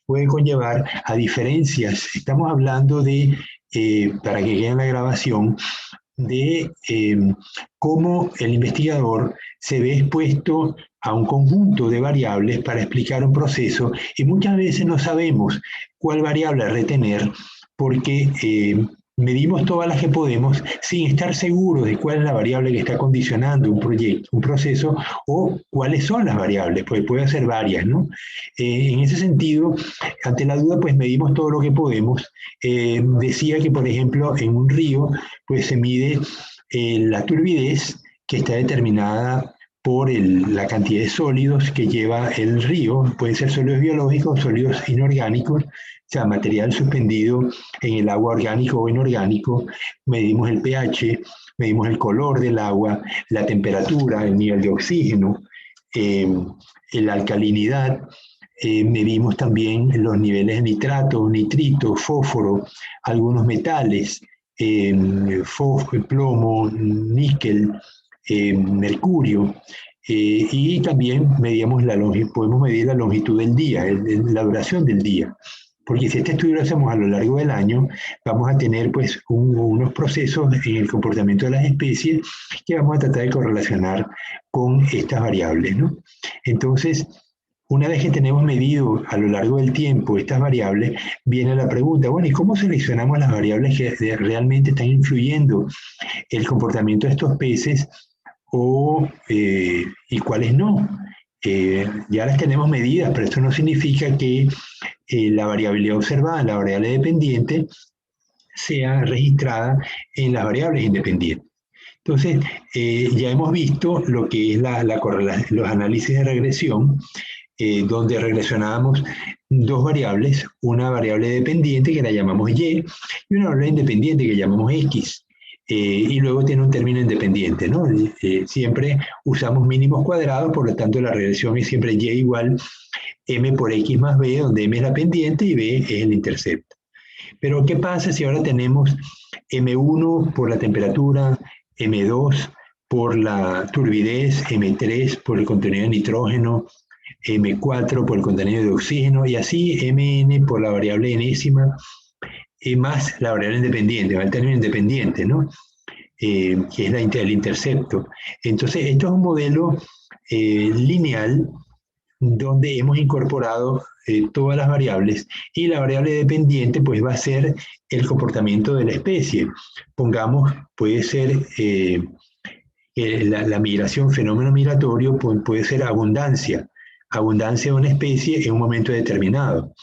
puede conllevar a diferencias. Estamos hablando de, para que quede en la grabación, de cómo el investigador se ve expuesto a un conjunto de variables para explicar un proceso y muchas veces no sabemos cuál variable retener porque medimos todas las que podemos sin estar seguros de cuál es la variable que está condicionando un proyecto, un proceso o cuáles son las variables, porque puede ser varias, ¿no? En ese sentido, ante la duda, pues medimos todo lo que podemos. Decía que, por ejemplo, en un río, pues se mide la turbidez que está determinada por la cantidad de sólidos que lleva el río, pueden ser sólidos biológicos, sólidos inorgánicos, o sea, material suspendido en el agua orgánico o inorgánico, medimos el pH, medimos el color del agua, la temperatura, el nivel de oxígeno, la alcalinidad, medimos también los niveles de nitrato, nitrito, fósforo, algunos metales, plomo, níquel, mercurio, y también podemos medir la longitud del día, la duración del día. Porque si este estudio lo hacemos a lo largo del año, vamos a tener pues unos procesos en el comportamiento de las especies que vamos a tratar de correlacionar con estas variables, ¿no? Entonces, una vez que tenemos medido a lo largo del tiempo estas variables, viene la pregunta, bueno, ¿y cómo seleccionamos las variables que realmente están influyendo el comportamiento de estos peces y cuáles no? Ya las tenemos medidas, pero esto no significa que la variabilidad observada, la variable dependiente, sea registrada en las variables independientes. Entonces, ya hemos visto lo que es los análisis de regresión, donde regresionábamos dos variables, una variable dependiente que la llamamos Y y una variable independiente que llamamos X. Y luego tiene un término independiente, ¿no? Siempre usamos mínimos cuadrados, por lo tanto la regresión es siempre Y igual M por X más B, donde M es la pendiente y B es el intercepto. Pero ¿qué pasa si ahora tenemos M1 por la temperatura, M2 por la turbidez, M3 por el contenido de nitrógeno, M4 por el contenido de oxígeno y así Mn por la variable enésima más la variable independiente, el término independiente, ¿no? Que es el intercepto. Entonces, esto es un modelo lineal donde hemos incorporado todas las variables y la variable dependiente pues va a ser el comportamiento de la especie. Pongamos, puede ser la migración, fenómeno migratorio, puede ser abundancia de una especie en un momento determinado.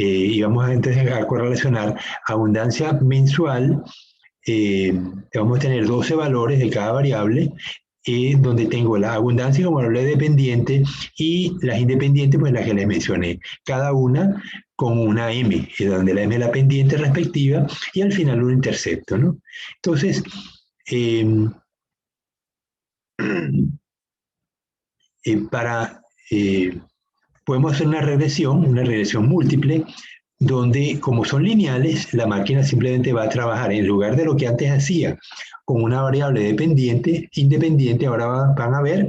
Y vamos entonces a correlacionar abundancia mensual, vamos a tener 12 valores de cada variable, donde tengo la abundancia como variable dependiente y las independientes, pues las que les mencioné, cada una con una M, donde la M es la pendiente respectiva y al final un intercepto, ¿no? Entonces, para podemos hacer una regresión múltiple, donde como son lineales, la máquina simplemente va a trabajar en lugar de lo que antes hacía con una variable independiente, ahora van a haber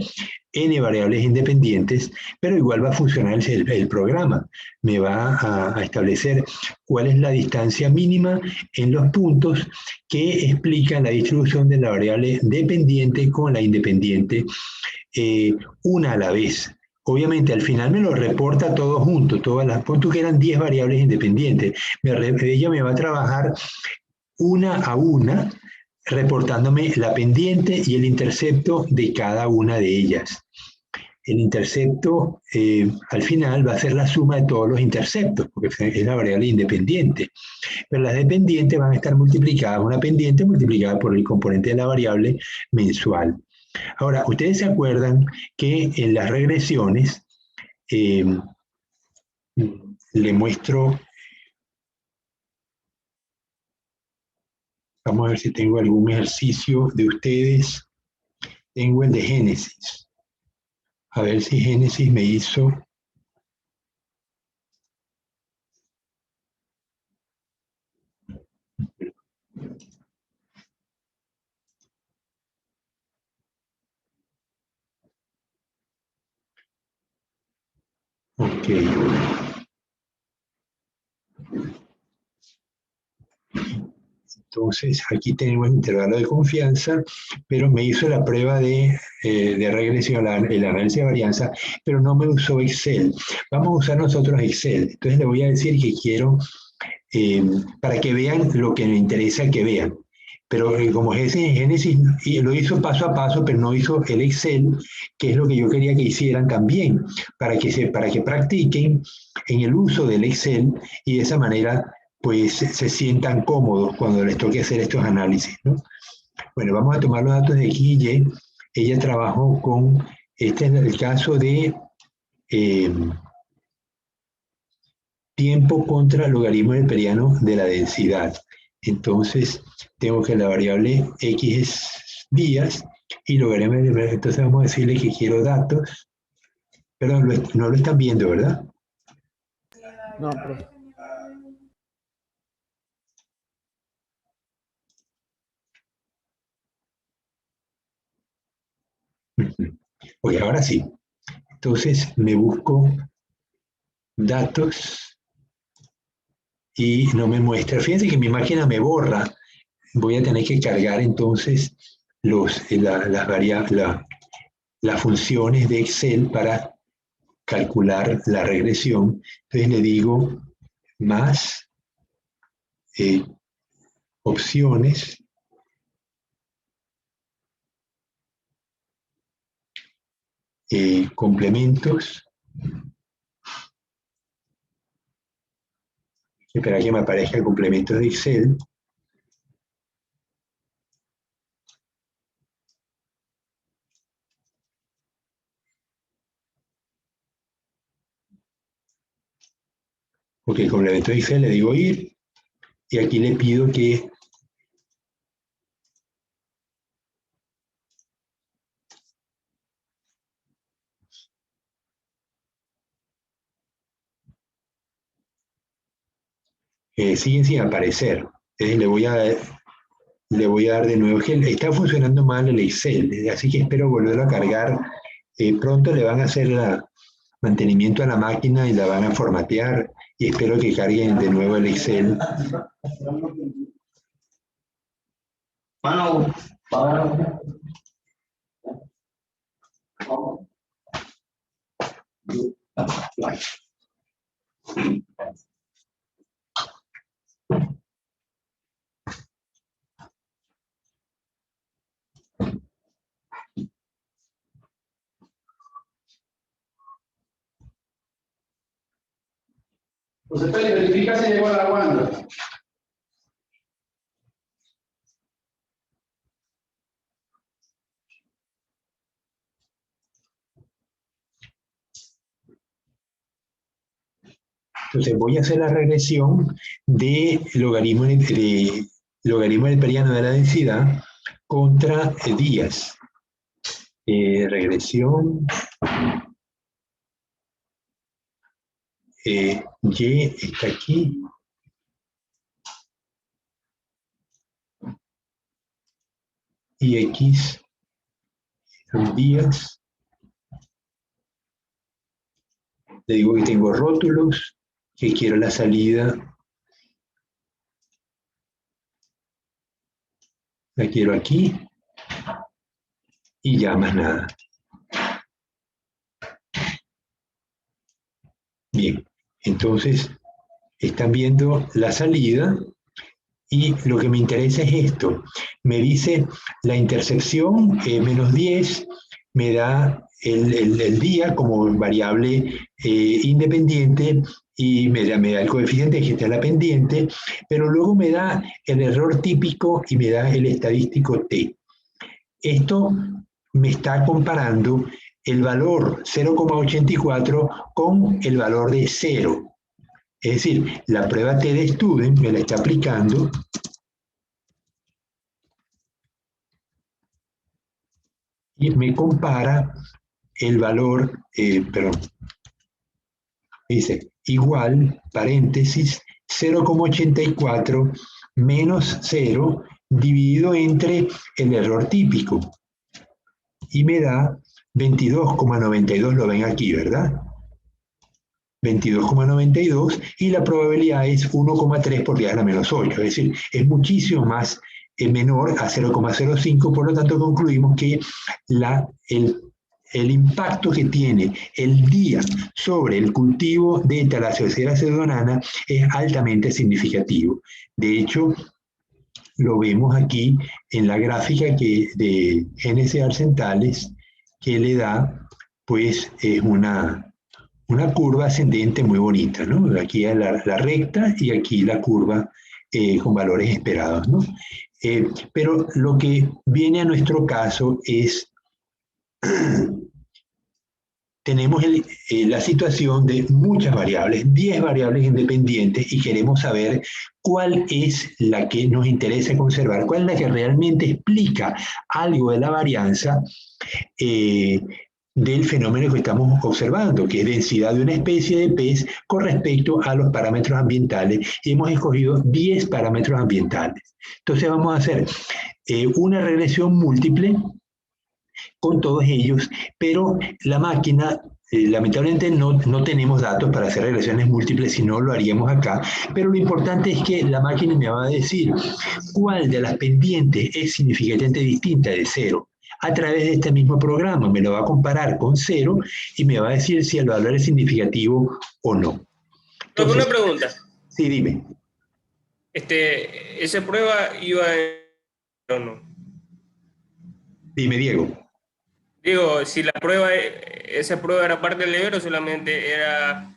n variables independientes, pero igual va a funcionar el programa. Me va a establecer cuál es la distancia mínima en los puntos que explican la distribución de la variable dependiente con la independiente, una a la vez. Obviamente al final me lo reporta todo junto, punto que eran 10 variables independientes. Ella me va a trabajar una a una, reportándome la pendiente y el intercepto de cada una de ellas. El intercepto al final va a ser la suma de todos los interceptos, porque es la variable independiente. Pero las dependientes van a estar multiplicadas, una pendiente multiplicada por el componente de la variable mensual. Ahora, ustedes se acuerdan que en las regresiones, le muestro, vamos a ver si tengo algún ejercicio de ustedes, tengo el de Génesis, a ver si Génesis me hizo, ok, Entonces, aquí tenemos el intervalo de confianza, pero me hizo la prueba de regresión, el análisis de varianza, pero no me usó Excel. Vamos a usar nosotros Excel. Entonces, le voy a decir que quiero, para que vean lo que me interesa que vean. Pero como Génesis lo hizo paso a paso, pero no hizo el Excel, que es lo que yo quería que hicieran también, para que practiquen en el uso del Excel y de esa manera pues se sientan cómodos cuando les toque hacer estos análisis, ¿no? Bueno, vamos a tomar los datos de X y Y. Ella trabajó con, este es el caso de tiempo contra logaritmo neperiano de la densidad. Entonces, tengo que la variable X es días y logaritmo neperiano. Entonces, vamos a decirle que quiero datos. Perdón, no lo están viendo, ¿verdad? No, profe. Ok, ahora sí. Entonces, me busco datos y no me muestra. Fíjense que mi máquina me borra. Voy a tener que cargar entonces las funciones de Excel para calcular la regresión. Entonces le digo más opciones complementos. Espera que me aparezca el complemento de Excel. Ok, complemento de Excel le digo ir y aquí le pido que siguen sin aparecer. Le voy a dar de nuevo, que está funcionando mal el Excel, así que espero volverlo a cargar. Pronto le van a hacer mantenimiento a la máquina y la van a formatear y espero que carguen de nuevo el Excel. Pues verifica si llegó la Wanda. Entonces voy a hacer la regresión de logaritmo neperiano de la densidad contra días. Regresión Y está aquí. Y X son días. Le digo que tengo rótulos, que quiero la salida. La quiero aquí. Y ya más nada. Bien, entonces están viendo la salida y lo que me interesa es esto. Me dice la intersección menos 10, me da el día como variable independiente y me da el coeficiente que está en la pendiente, pero luego me da el error típico y me da el estadístico t. Esto me está comparando el valor 0,84 con el valor de 0. Es decir, la prueba T de Student me la está aplicando y me compara el valor, dice igual, paréntesis, 0,84 menos 0 dividido entre el error típico. Y me da 22,92, lo ven aquí, ¿verdad? 22,92 y la probabilidad es 1,3 por 10 a la menos 8, es decir, es muchísimo más menor a 0,05, por lo tanto concluimos que el impacto que tiene el día sobre el cultivo de Thalassiocera pseudonana es altamente significativo. De hecho, lo vemos aquí en la gráfica de GNC Arcentales, que le da, pues, es una curva ascendente muy bonita, ¿no? Aquí la recta y aquí la curva con valores esperados, ¿no? Pero lo que viene a nuestro caso es, tenemos la situación de muchas variables, 10 variables independientes, y queremos saber cuál es la que nos interesa conservar, cuál es la que realmente explica algo de la varianza del fenómeno que estamos observando, que es densidad de una especie de pez con respecto a los parámetros ambientales. Y hemos escogido 10 parámetros ambientales. Entonces vamos a hacer una regresión múltiple con todos ellos, pero la máquina, lamentablemente no tenemos datos para hacer regresiones múltiples, si no lo haríamos acá, pero lo importante es que la máquina me va a decir cuál de las pendientes es significativamente distinta de 0. A través de este mismo programa me lo va a comparar con 0 y me va a decir si el valor es significativo o no. Entonces, una pregunta. Sí, dime. ¿Esa prueba iba o no? Dime, Diego. Digo, si esa prueba era parte del deber o solamente era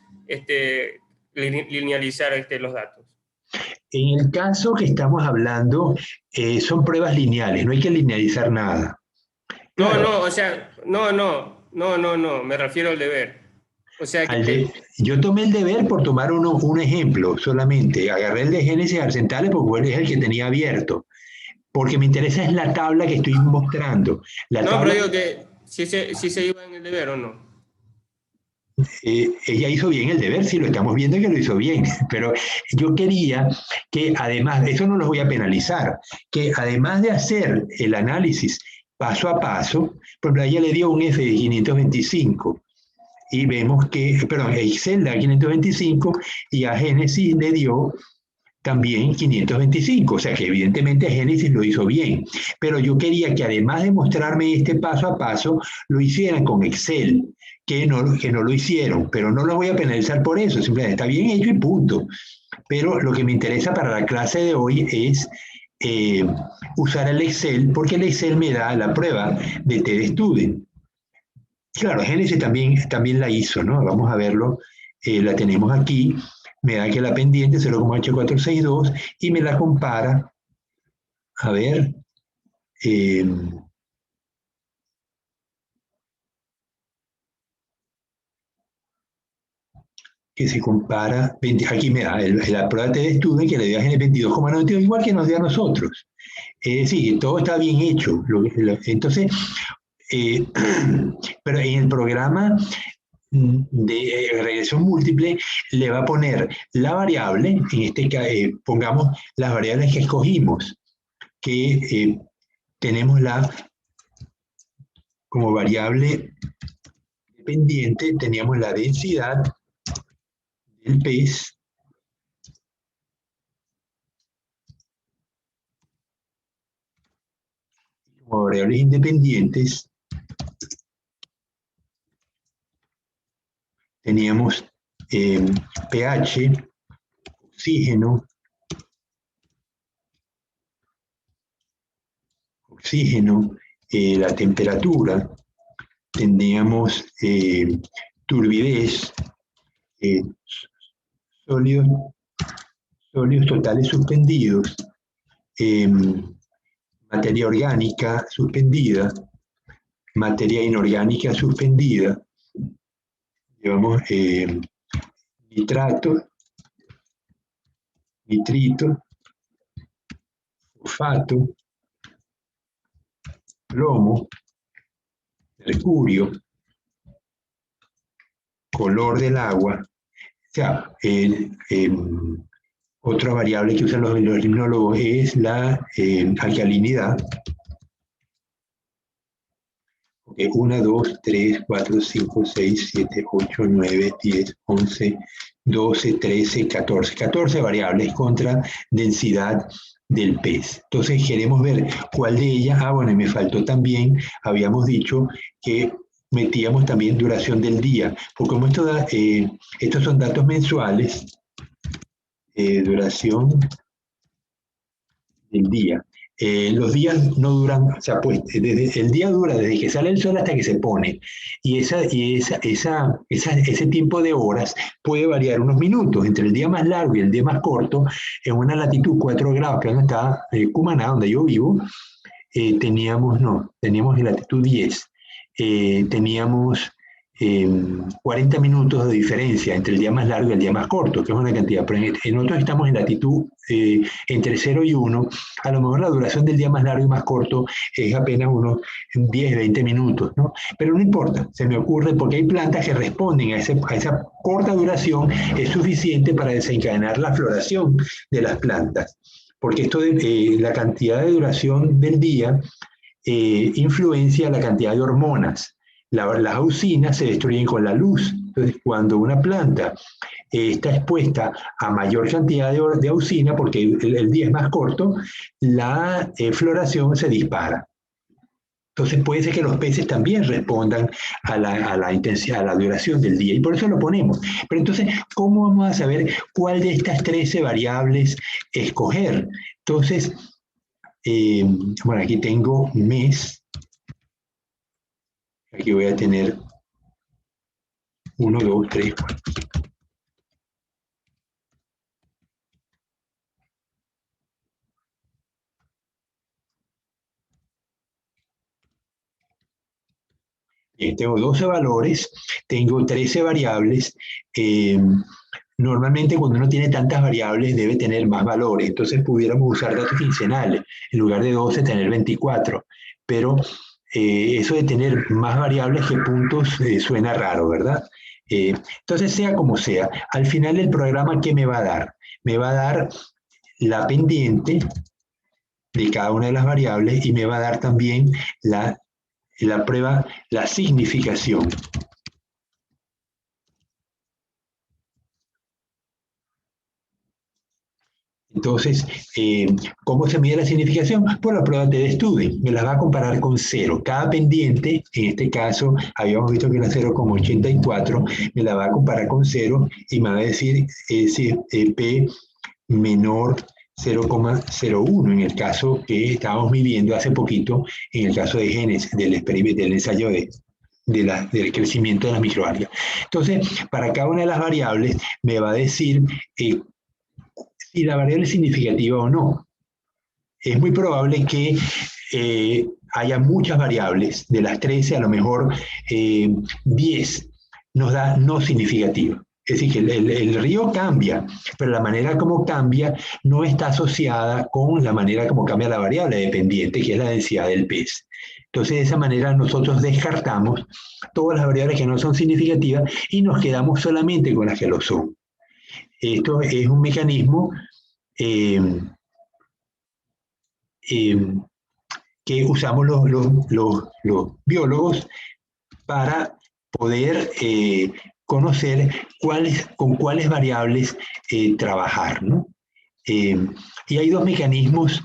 linealizar los datos. En el caso que estamos hablando, son pruebas lineales, no hay que linealizar nada. Claro. No, o sea, no, me refiero al deber. O sea que... Yo tomé el deber por tomar un ejemplo solamente. Agarré el de Génesis Arcentales porque es el que tenía abierto. Porque me interesa es la tabla que estoy mostrando. Pero digo que si se iba en el deber o no. Ella hizo bien el deber, sí, lo estamos viendo que lo hizo bien, pero yo quería que además, eso no los voy a penalizar, que además de hacer el análisis paso a paso, por ejemplo, a ella le dio un F de 525, y vemos que, perdón, a Excel da 525 y a Génesis le dio también 525, o sea que evidentemente Génesis lo hizo bien, pero yo quería que además de mostrarme este paso a paso, lo hicieran con Excel, que no lo hicieron, pero no lo voy a penalizar por eso, simplemente está bien hecho y punto. Pero lo que me interesa para la clase de hoy es usar el Excel, porque el Excel me da la prueba de TDStudent. Claro, Génesis también la hizo, ¿no? Vamos a verlo, la tenemos aquí, me da que la pendiente 0,8462 y me la compara, a ver, que se compara, aquí me da la prueba de TDStudent que le dio a Génesis 22,92, igual que nos dio a nosotros. Es decir, todo está bien hecho. Entonces, pero en el programa de regresión múltiple le va a poner la variable, en este caso, pongamos las variables que escogimos, que tenemos como variable dependiente, teníamos la densidad del pez, como variables independientes, teníamos pH, oxígeno, la temperatura, teníamos turbidez, sólidos totales suspendidos, materia orgánica suspendida, materia inorgánica suspendida, llevamos nitrato, nitrito, fosfato, plomo, mercurio, color del agua. O sea, otra variable que usan los limnólogos es la alcalinidad. 1, 2, 3, 4, 5, 6, 7, 8, 9, 10, 11, 12, 13, 14. 14 variables contra densidad del pez. Entonces queremos ver cuál de ellas, bueno, y me faltó también, habíamos dicho que metíamos también duración del día, porque como estos son datos mensuales, duración del día. Los días no duran, o sea, pues el día dura desde que sale el sol hasta que se pone, y ese tiempo de horas puede variar unos minutos entre el día más largo y el día más corto. En una latitud 4 grados, que es donde está Cumaná, donde yo vivo, teníamos en latitud 10, teníamos 40 minutos de diferencia entre el día más largo y el día más corto, que es una cantidad, pero en otros estamos en latitud entre 0 y 1, a lo mejor la duración del día más largo y más corto es apenas unos 10, 20 minutos, ¿no? Pero no importa, se me ocurre porque hay plantas que responden a esa corta duración, es suficiente para desencadenar la floración de las plantas, porque esto de la cantidad de duración del día influencia la cantidad de hormonas. Las auxinas se destruyen con la luz. Entonces, cuando una planta está expuesta a mayor cantidad de auxina, porque el día es más corto, la floración se dispara. Entonces puede ser que los peces también respondan a la intensidad, a la duración del día, y por eso lo ponemos. Pero entonces, ¿cómo vamos a saber cuál de estas 13 variables escoger? Entonces, bueno, aquí tengo mes. Aquí voy a tener 1, 2, 3, 4. Bien, tengo 12 valores, tengo 13 variables. Normalmente cuando uno tiene tantas variables debe tener más valores, entonces pudiéramos usar datos quincenales, en lugar de 12 tener 24, pero eso de tener más variables que puntos suena raro, ¿verdad? Entonces sea como sea, al final el programa ¿qué me va a dar? Me va a dar la pendiente de cada una de las variables y me va a dar también la prueba, la significación. Entonces, ¿cómo se mide la significación? Por la prueba de Study. Me la va a comparar con 0. Cada pendiente, en este caso, habíamos visto que era 0,84, me la va a comparar con 0 y me va a decir si P menor 0,01 en el caso que estábamos midiendo hace poquito, en el caso de genes, del ensayo del crecimiento de las microalgas. Entonces, para cada una de las variables me va a decir si la variable es significativa o no. Es muy probable que haya muchas variables, de las 13 a lo mejor 10 nos da no significativa. Es decir, que el río cambia, pero la manera como cambia no está asociada con la manera como cambia la variable dependiente, que es la densidad del pez. Entonces, de esa manera nosotros descartamos todas las variables que no son significativas y nos quedamos solamente con las que lo son. Esto es un mecanismo que usamos los biólogos para poder conocer con cuáles variables trabajar, ¿no? Y hay dos mecanismos.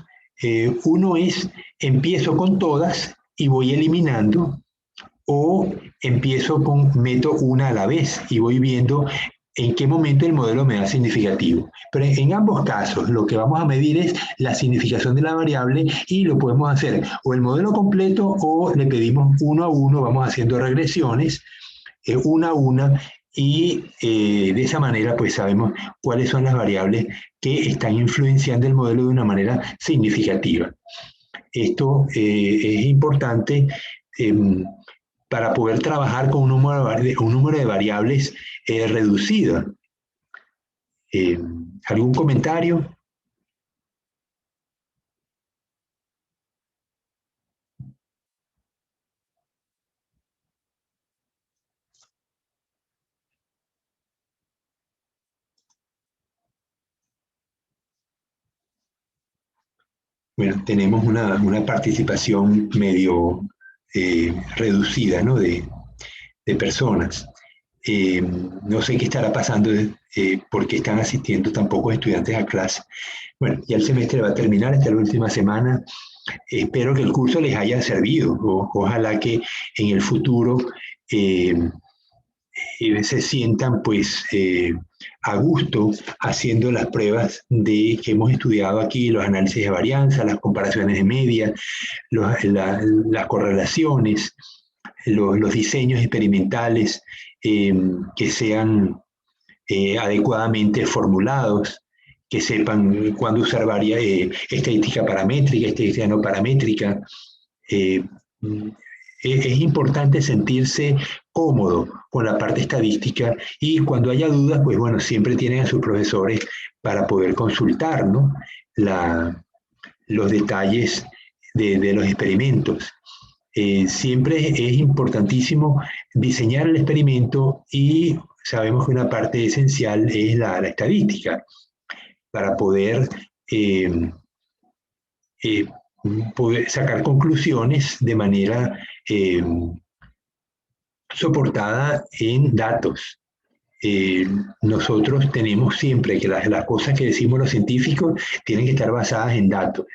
Uno es, empiezo con todas y voy eliminando, o meto una a la vez y voy viendo en qué momento el modelo me da significativo. Pero en ambos casos, lo que vamos a medir es la significación de la variable y lo podemos hacer o el modelo completo o le pedimos uno a uno, vamos haciendo regresiones una a una y de esa manera pues sabemos cuáles son las variables que están influenciando el modelo de una manera significativa. Esto es importante para poder trabajar con un número de variables reducido. ¿Algún comentario? Bueno, tenemos una participación medio reducida, ¿no? de personas. No sé qué estará pasando porque están asistiendo tan pocos estudiantes a clase. Bueno, ya el semestre va a terminar, esta es la última semana. Espero que el curso les haya servido. Ojalá que en el futuro se sientan pues a gusto haciendo las pruebas que hemos estudiado aquí, los análisis de varianza, las comparaciones de media, las correlaciones, los diseños experimentales que sean adecuadamente formulados, que sepan cuándo usar estadística paramétrica, estadística no paramétrica. Es importante sentirse cómodo con la parte estadística y cuando haya dudas, pues bueno, siempre tienen a sus profesores para poder consultar, ¿no? Los detalles de los experimentos. Siempre es importantísimo diseñar el experimento y sabemos que una parte esencial es la estadística para poder sacar conclusiones de manera soportada en datos. Nosotros tenemos siempre que las cosas que decimos los científicos tienen que estar basadas en datos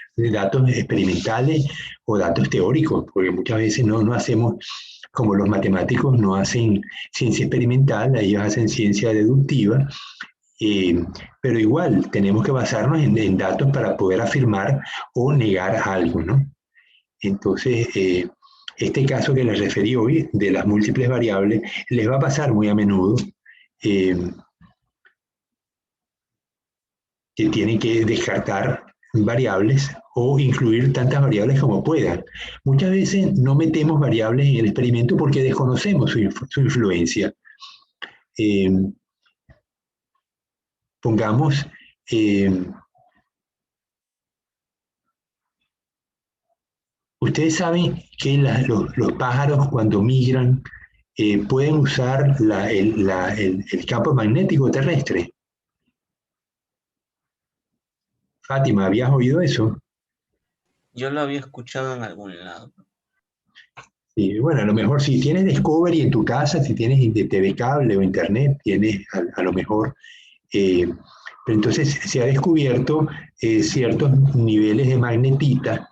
experimentales o datos teóricos, porque muchas veces no hacemos, como los matemáticos no hacen ciencia experimental, ellos hacen ciencia deductiva, pero igual tenemos que basarnos en datos para poder afirmar o negar algo, ¿no? Entonces, este caso que les referí hoy, de las múltiples variables, les va a pasar muy a menudo, que tienen que descartar variables o incluir tantas variables como puedan. Muchas veces no metemos variables en el experimento porque desconocemos su influencia. Pongamos, ustedes saben que los pájaros cuando migran pueden usar el campo magnético terrestre. Fátima, ¿habías oído eso? Yo lo había escuchado en algún lado. Sí, bueno, a lo mejor si tienes Discovery en tu casa, si tienes TV cable o internet, tienes a lo mejor, pero entonces se ha descubierto ciertos niveles de magnetita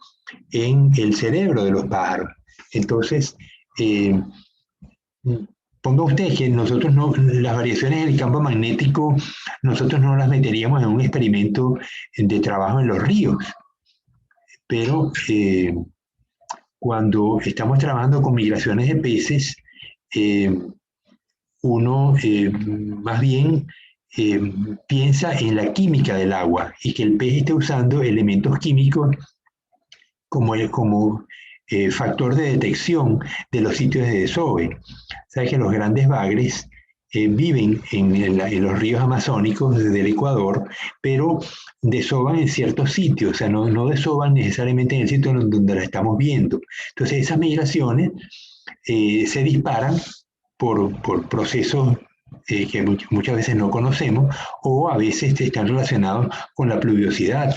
en el cerebro de los pájaros. Entonces, ponga usted que nosotros las variaciones del campo magnético, nosotros no las meteríamos en un experimento de trabajo en los ríos, pero cuando estamos trabajando con migraciones de peces, uno más bien piensa en la química del agua y que el pez esté usando elementos químicos como factor de detección de los sitios de desove. Sabes que los grandes bagres viven en los ríos amazónicos del Ecuador, pero desovan en ciertos sitios, o sea, no desovan necesariamente en el sitio donde la estamos viendo. Entonces esas migraciones se disparan por procesos que muchas veces no conocemos o a veces están relacionados con la pluviosidad.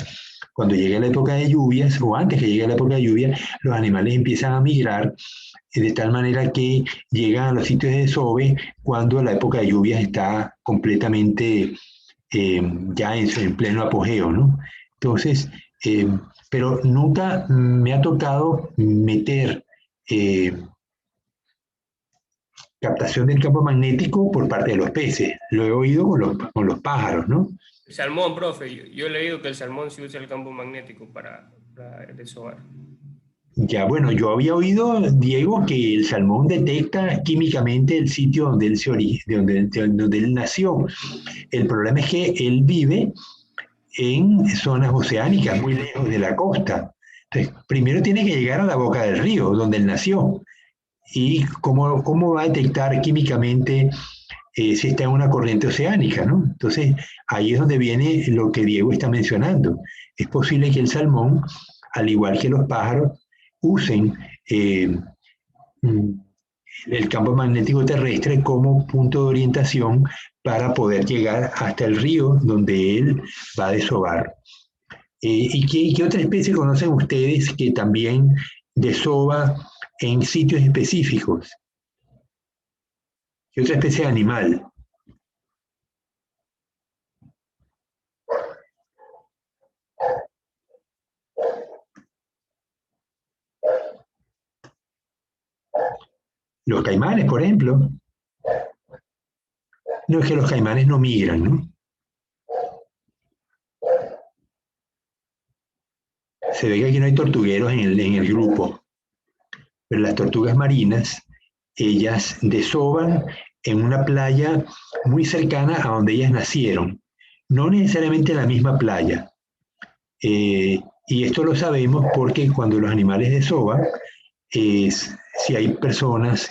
Cuando llega la época de lluvias o antes que llegue la época de lluvia, los animales empiezan a migrar de tal manera que llegan a los sitios de desove cuando la época de lluvias está completamente ya en pleno apogeo, ¿no? Entonces, pero nunca me ha tocado meter captación del campo magnético por parte de los peces. Lo he oído con los pájaros, ¿no? El salmón, profe, yo he leído que el salmón sí usa el campo magnético para desovar. Ya, bueno, yo había oído, Diego, que el salmón detecta químicamente el sitio donde donde él nació. El problema es que él vive en zonas oceánicas, muy lejos de la costa. Entonces, primero tiene que llegar a la boca del río, donde él nació. ¿Y cómo va a detectar químicamente si está en una corriente oceánica, ¿no? Entonces, ahí es donde viene lo que Diego está mencionando. Es posible que el salmón, al igual que los pájaros, usen el campo magnético terrestre como punto de orientación para poder llegar hasta el río donde él va a desovar. ¿Y qué otra especie conocen ustedes que también desova en sitios específicos. ¿Qué otra especie de animal? Los caimanes, por ejemplo. No, es que los caimanes no migran, ¿no? Se ve que aquí no hay tortugueros en el grupo, pero las tortugas marinas, ellas desovan en una playa muy cercana a donde ellas nacieron, no necesariamente en la misma playa. Y esto lo sabemos porque cuando los animales desovan, si hay personas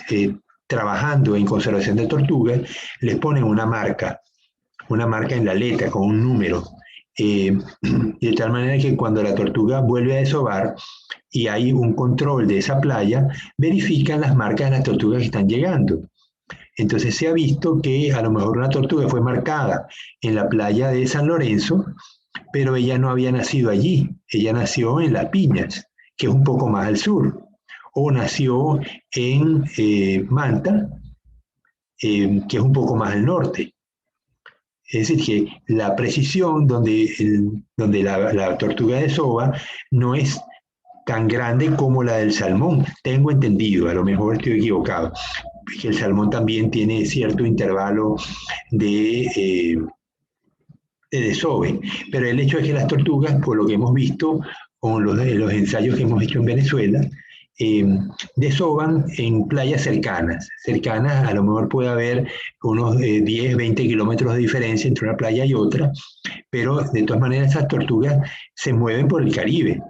trabajando en conservación de tortugas, les ponen una marca en la aleta con un número. De tal manera que cuando la tortuga vuelve a desovar y hay un control de esa playa, verifican las marcas de las tortugas que están llegando. Entonces se ha visto que a lo mejor una tortuga fue marcada en la playa de San Lorenzo, pero ella no había nacido allí, ella nació en Las Piñas, que es un poco más al sur, o nació en Manta, que es un poco más al norte. Es decir, que la precisión donde la tortuga desova no es tan grande como la del salmón. Tengo entendido, a lo mejor estoy equivocado, que el salmón también tiene cierto intervalo de desove. Pero el hecho es que las tortugas, por lo que hemos visto con los ensayos que hemos hecho en Venezuela, desovan en playas cercanas. A lo mejor puede haber unos 10, 20 kilómetros de diferencia entre una playa y otra, pero de todas maneras esas tortugas se mueven por el Caribe.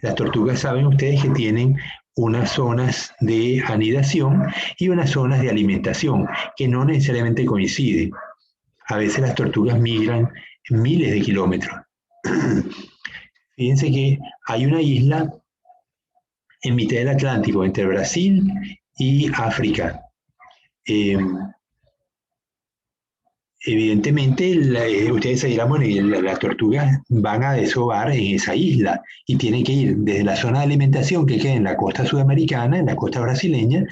Las tortugas, saben ustedes que tienen unas zonas de anidación y unas zonas de alimentación que no necesariamente coinciden. A veces las tortugas migran miles de kilómetros. Fíjense que hay una isla en mitad del Atlántico, entre Brasil y África. Evidentemente, ustedes se dirán, bueno, las tortugas van a desovar en esa isla y tienen que ir desde la zona de alimentación que queda en la costa sudamericana, en la costa brasileña,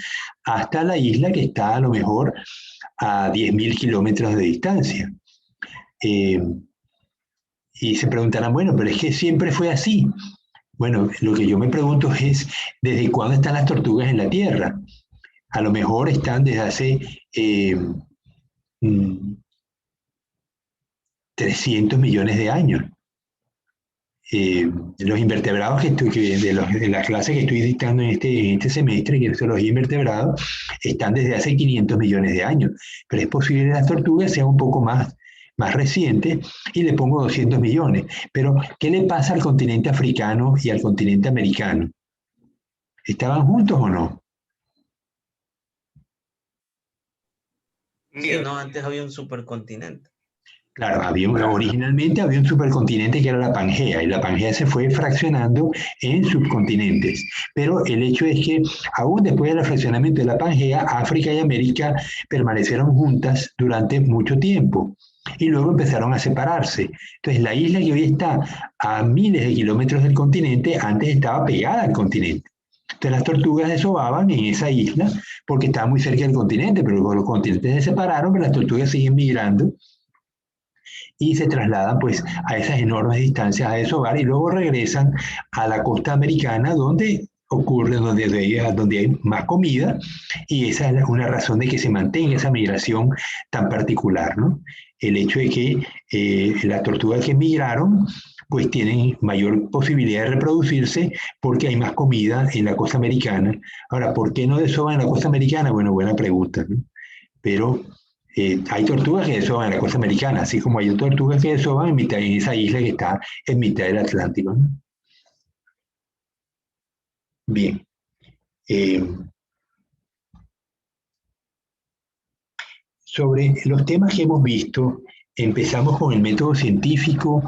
hasta la isla que está a lo mejor a 10.000 kilómetros de distancia. Y se preguntarán, bueno, pero es que siempre fue así. Bueno, lo que yo me pregunto es, ¿desde cuándo están las tortugas en la Tierra? A lo mejor están desde hace 300 millones de años. Los invertebrados de la clase que estoy dictando en este semestre, que es zoología invertebrados, están desde hace 500 millones de años. Pero es posible que las tortugas sean un poco más recientes y le pongo 200 millones. Pero, ¿qué le pasa al continente africano y al continente americano? ¿Estaban juntos o no? Sí, no, antes había un supercontinente. Claro, originalmente había un supercontinente que era la Pangea, y la Pangea se fue fraccionando en subcontinentes. Pero el hecho es que, aún después del fraccionamiento de la Pangea, África y América permanecieron juntas durante mucho tiempo, y luego empezaron a separarse. Entonces, la isla que hoy está a miles de kilómetros del continente, antes estaba pegada al continente. Entonces, las tortugas desovaban en esa isla porque estaba muy cerca del continente, pero luego los continentes se separaron, pero las tortugas siguen migrando y se trasladan pues a esas enormes distancias a desovar y luego regresan a la costa americana donde ocurre, donde hay más comida, y esa es una razón de que se mantenga esa migración tan particular, ¿no? El hecho de que las tortugas que migraron pues tienen mayor posibilidad de reproducirse porque hay más comida en la costa americana. Ahora, ¿por qué no desovan en la costa americana? Bueno, buena pregunta, ¿no? Pero hay tortugas que desovan en la costa americana, así como hay tortugas que desovan en esa isla que está en mitad del Atlántico, ¿no? Bien. Sobre los temas que hemos visto, empezamos con el método científico,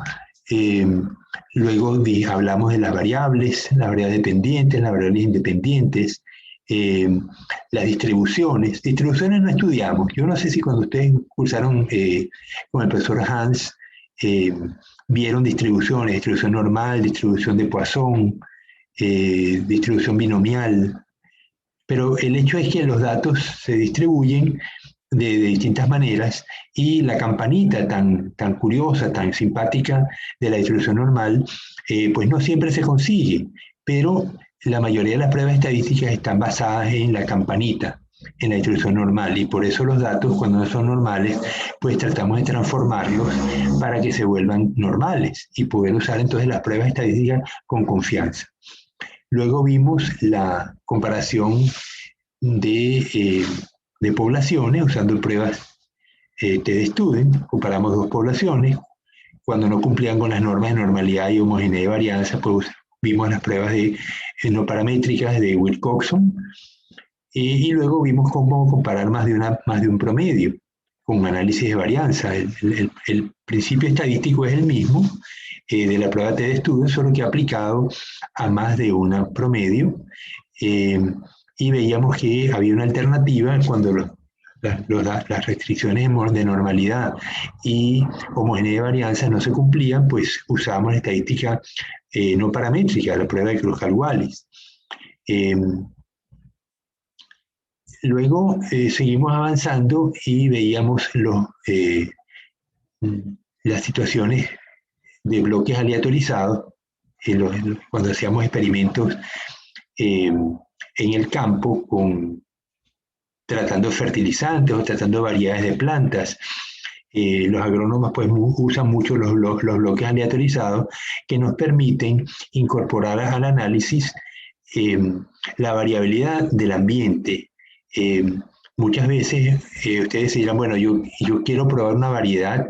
luego hablamos de las variables dependientes, las variables independientes, las distribuciones. Distribuciones no estudiamos. Yo no sé si cuando ustedes cursaron con el profesor Hans, vieron distribuciones, distribución normal, distribución de Poisson, distribución binomial. Pero el hecho es que los datos se distribuyen de distintas maneras y la campanita tan curiosa, tan simpática de la distribución normal, pues no siempre se consigue, pero la mayoría de las pruebas estadísticas están basadas en la campanita, en la distribución normal, y por eso los datos, cuando no son normales, pues tratamos de transformarlos para que se vuelvan normales y poder usar entonces las pruebas estadísticas con confianza. Luego vimos la comparación de poblaciones usando pruebas T-de-Student. Comparamos dos poblaciones. Cuando no cumplían con las normas de normalidad y homogeneidad de varianza, pues vimos las pruebas no paramétricas de Wilcoxon. Y luego vimos cómo comparar más de un promedio con análisis de varianza. El principio estadístico es el mismo de la prueba T-de-Student, solo que aplicado a más de un promedio. Y veíamos que había una alternativa cuando las restricciones de normalidad y homogeneidad de varianza no se cumplían, pues usábamos la estadística no paramétrica, la prueba de Cruz-Wallis. Luego seguimos avanzando y veíamos las situaciones de bloques aleatorizados cuando hacíamos experimentos en el campo tratando fertilizantes o tratando variedades de plantas. Los agrónomos pues usan mucho los bloques aleatorizados que nos permiten incorporar al análisis la variabilidad del ambiente. Muchas veces ustedes dirán, bueno, yo quiero probar una variedad,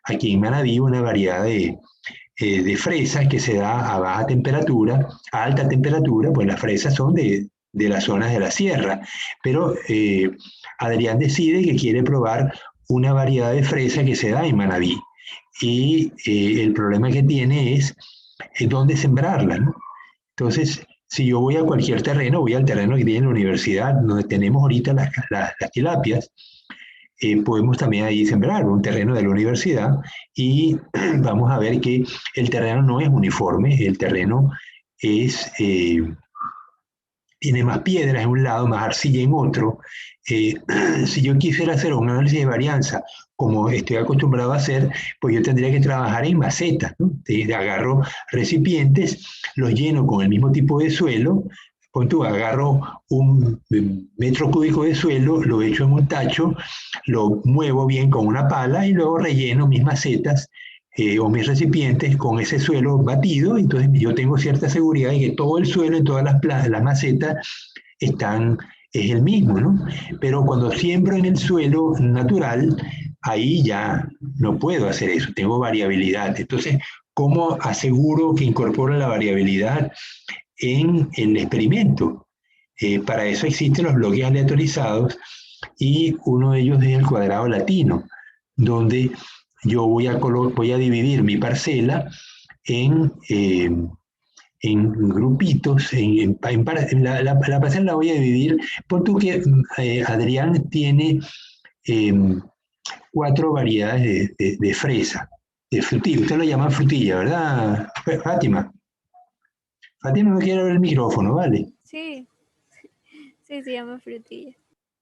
aquí en Manabí una variedad de fresas que se da a baja temperatura, a alta temperatura, pues las fresas son de las zonas de la sierra, pero Adrián decide que quiere probar una variedad de fresa que se da en Manabí y el problema que tiene es dónde sembrarla, ¿no? Entonces, si yo voy a cualquier terreno, voy al terreno que tiene la universidad, donde tenemos ahorita las tilapias, podemos también ahí sembrar un terreno de la universidad y vamos a ver que el terreno no es uniforme, el terreno tiene más piedras en un lado, más arcilla en otro. Si yo quisiera hacer un análisis de varianza, como estoy acostumbrado a hacer, pues yo tendría que trabajar en macetas, ¿no? Agarro recipientes, los lleno con el mismo tipo de suelo, agarro un metro cúbico de suelo, lo echo en un tacho, lo muevo bien con una pala y luego relleno mis macetas o mis recipientes con ese suelo batido, entonces yo tengo cierta seguridad de que todo el suelo en todas las macetas es el mismo, ¿no? Pero cuando siembro en el suelo natural, ahí ya no puedo hacer eso, tengo variabilidad. Entonces, ¿cómo aseguro que incorporo la variabilidad en el experimento? Para eso existen los bloques aleatorizados y uno de ellos es el cuadrado latino, donde yo voy a dividir mi parcela en grupitos, la parcela la voy a dividir. Pon tú que Adrián tiene 4 variedades de fresa, de frutilla. Usted lo llama frutilla, ¿verdad, Fátima? Fátima no quiere ver el micrófono, ¿vale? Sí, sí, se llama frutilla.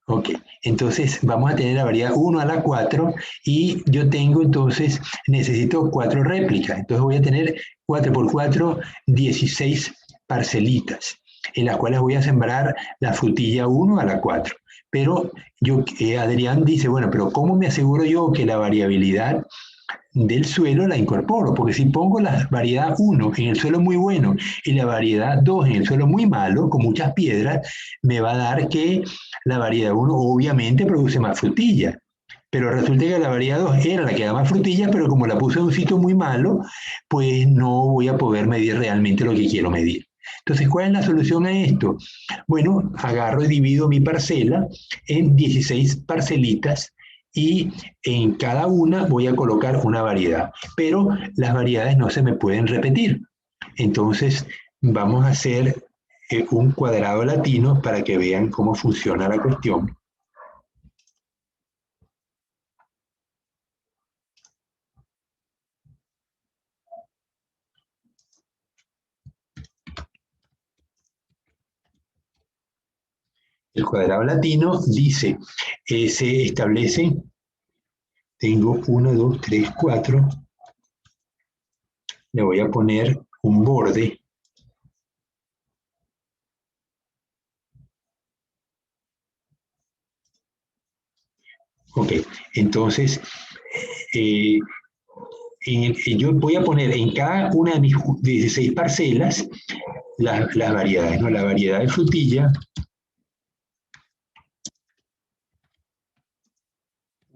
Ok, entonces vamos a tener la variedad 1 a la 4 y yo tengo entonces, necesito 4 réplicas. Entonces voy a tener 4 por 4, 16 parcelitas en las cuales voy a sembrar la frutilla 1 a la 4. Pero Adrián dice, bueno, pero ¿cómo me aseguro yo que la variabilidad del suelo la incorporo? Porque si pongo la variedad 1 en el suelo muy bueno y la variedad 2 en el suelo muy malo, con muchas piedras, me va a dar que la variedad 1 obviamente produce más frutilla. Pero resulta que la variedad 2 era la que da más frutilla, pero como la puse en un sitio muy malo, pues no voy a poder medir realmente lo que quiero medir. Entonces, ¿cuál es la solución a esto? Bueno, agarro y divido mi parcela en 16 parcelitas y en cada una voy a colocar una variedad, pero las variedades no se me pueden repetir. Entonces, vamos a hacer un cuadrado latino para que vean cómo funciona la cuestión. El cuadrado latino dice, se establece, tengo 1, 2, 3, 4, le voy a poner un borde. Ok, entonces, yo voy a poner en cada una de mis 16 parcelas las variedades, ¿no? La variedad de frutilla,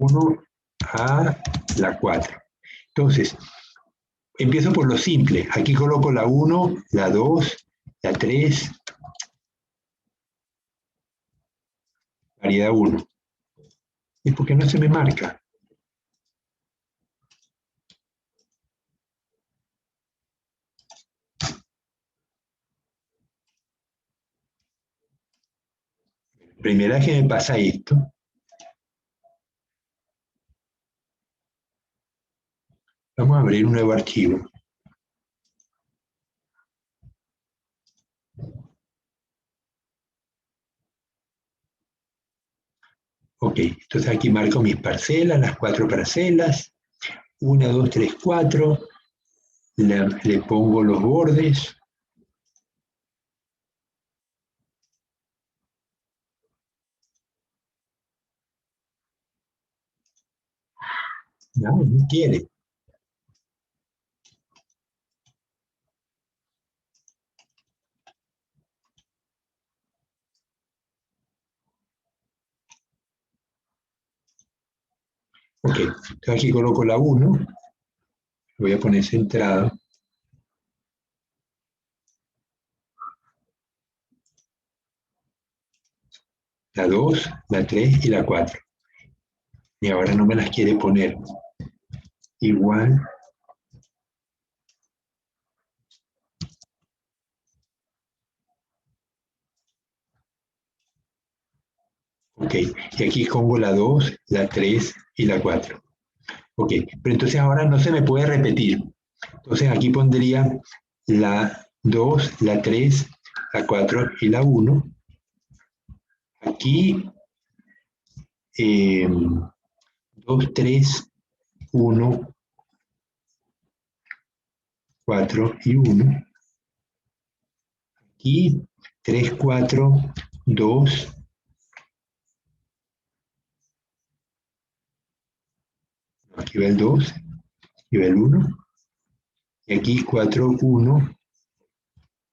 1 a la 4. Entonces, empiezo por lo simple. Aquí coloco la 1, la 2, la 3, variedad 1. ¿Y por qué no se me marca? Primera vez que me pasa esto. Vamos a abrir un nuevo archivo. Ok, entonces aquí marco mis parcelas, las 4 parcelas. 1, 2, 3, 4. Le pongo los bordes. No quiere. Ok, entonces aquí coloco la 1. Voy a poner centrado. La 2, la 3 y la 4. Y ahora no me las quiere poner. Igual. Ok, y aquí pongo la 2, la 3 y la 4. Ok, pero entonces ahora no se me puede repetir. Entonces aquí pondría la 2, la 3, la 4 y la 1. Aquí 2, 3, 1, 4 y 1. Aquí 3, 4, 2. Aquí va el 2, aquí va el 1. Y aquí 4, 1,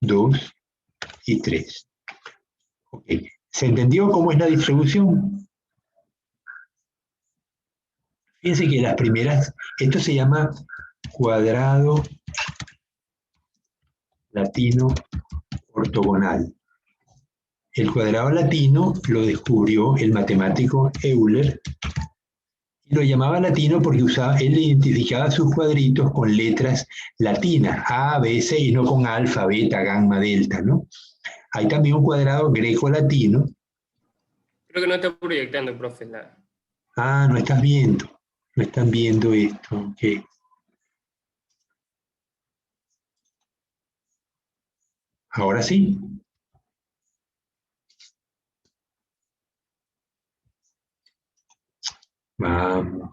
2 y 3. Ok, ¿se entendió cómo es la distribución? Fíjense que las primeras, esto se llama cuadrado latino ortogonal. El cuadrado latino lo descubrió el matemático Euler y lo llamaba latino porque él identificaba sus cuadritos con letras latinas, A, B, C, y no con alfa, beta, gamma, delta, ¿no? Hay también un cuadrado greco-latino. Creo que no está proyectando, profe. Ah, no estás viendo. No están viendo esto. Okay. Ahora sí. Vamos.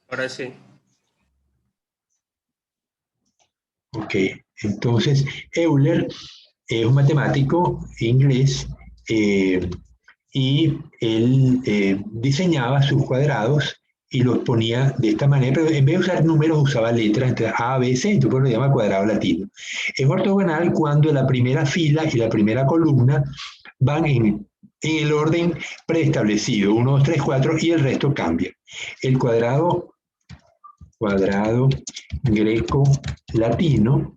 Ahora sí. Ok, entonces Euler es un matemático inglés y él diseñaba sus cuadrados y los ponía de esta manera, pero en vez de usar números usaba letras, entonces A, B, C, entonces lo llama cuadrado latino. Es ortogonal cuando la primera fila y la primera columna van en el orden preestablecido, 1, 2, 3, 4, y el resto cambia. El cuadrado greco-latino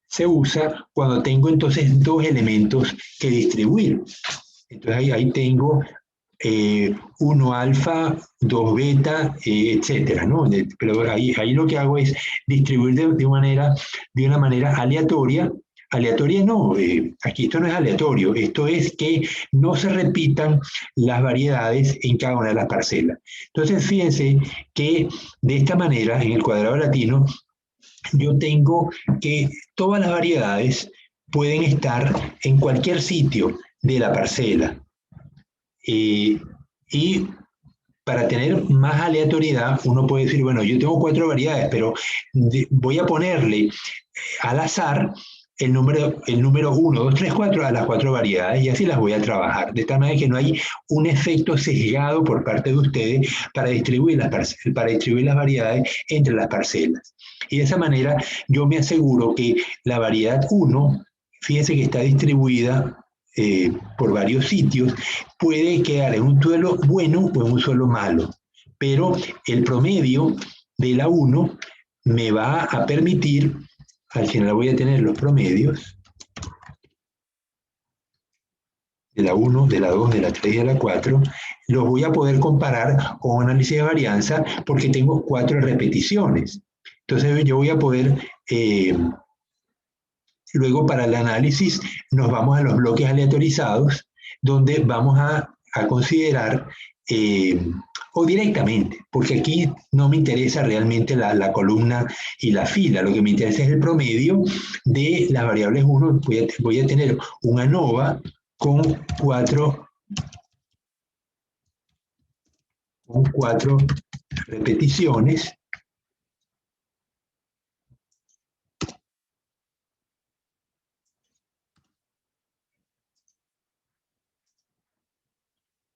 se usa cuando tengo entonces dos elementos que distribuir. Entonces ahí tengo 1 alfa, 2 beta, etcétera, ¿no? Pero ahí lo que hago es distribuir de una manera aleatoria. Aleatoria no, aquí esto no es aleatorio, esto es que no se repitan las variedades en cada una de las parcelas. Entonces fíjense que de esta manera, en el cuadrado latino, yo tengo que todas las variedades pueden estar en cualquier sitio de la parcela. Y para tener más aleatoriedad, uno puede decir, bueno, yo tengo 4 variedades, pero voy a ponerle al azar el número 1, 2, 3, 4 a las 4 variedades y así las voy a trabajar. De tal manera que no hay un efecto sesgado por parte de ustedes para distribuir las variedades entre las parcelas. Y de esa manera yo me aseguro que la variedad 1, fíjense que está distribuida por varios sitios, puede quedar en un suelo bueno o en un suelo malo, pero el promedio de la 1 me va a permitir, al final voy a tener los promedios de la 1, de la 2, de la 3 y de la 4, los voy a poder comparar con un análisis de varianza porque tengo 4 repeticiones. Entonces yo voy a poder, luego para el análisis nos vamos a los bloques aleatorizados, donde vamos a considerar, o directamente, porque aquí no me interesa realmente la columna y la fila, lo que me interesa es el promedio de las variables 1. Voy a tener un ANOVA con 4 repeticiones,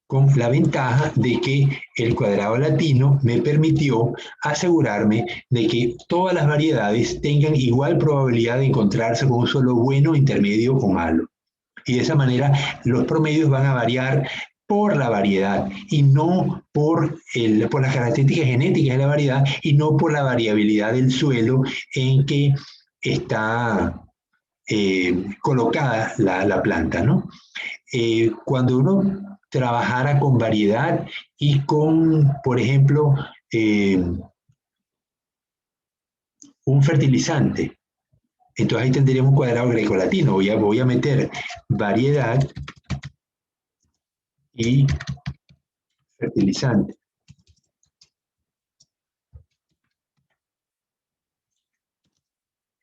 con la ventaja de que el cuadrado latino me permitió asegurarme de que todas las variedades tengan igual probabilidad de encontrarse con un suelo bueno, intermedio o malo. Y de esa manera los promedios van a variar por la variedad y no por las características genéticas de la variedad y no por la variabilidad del suelo en que está colocada la planta, ¿no? Cuando uno trabajara con variedad y con, por ejemplo, un fertilizante, entonces ahí tendríamos un cuadrado grecolatino. Voy a meter variedad y fertilizante.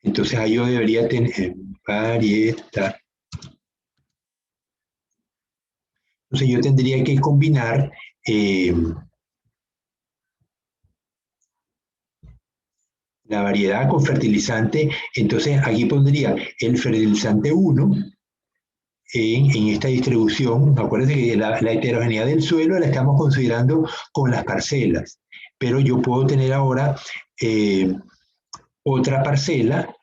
Entonces ahí yo debería tener variedad. Entonces yo tendría que combinar la variedad con fertilizante. Entonces aquí pondría el fertilizante 1 en esta distribución. Acuérdense que la heterogeneidad del suelo la estamos considerando con las parcelas, pero yo puedo tener ahora otra parcela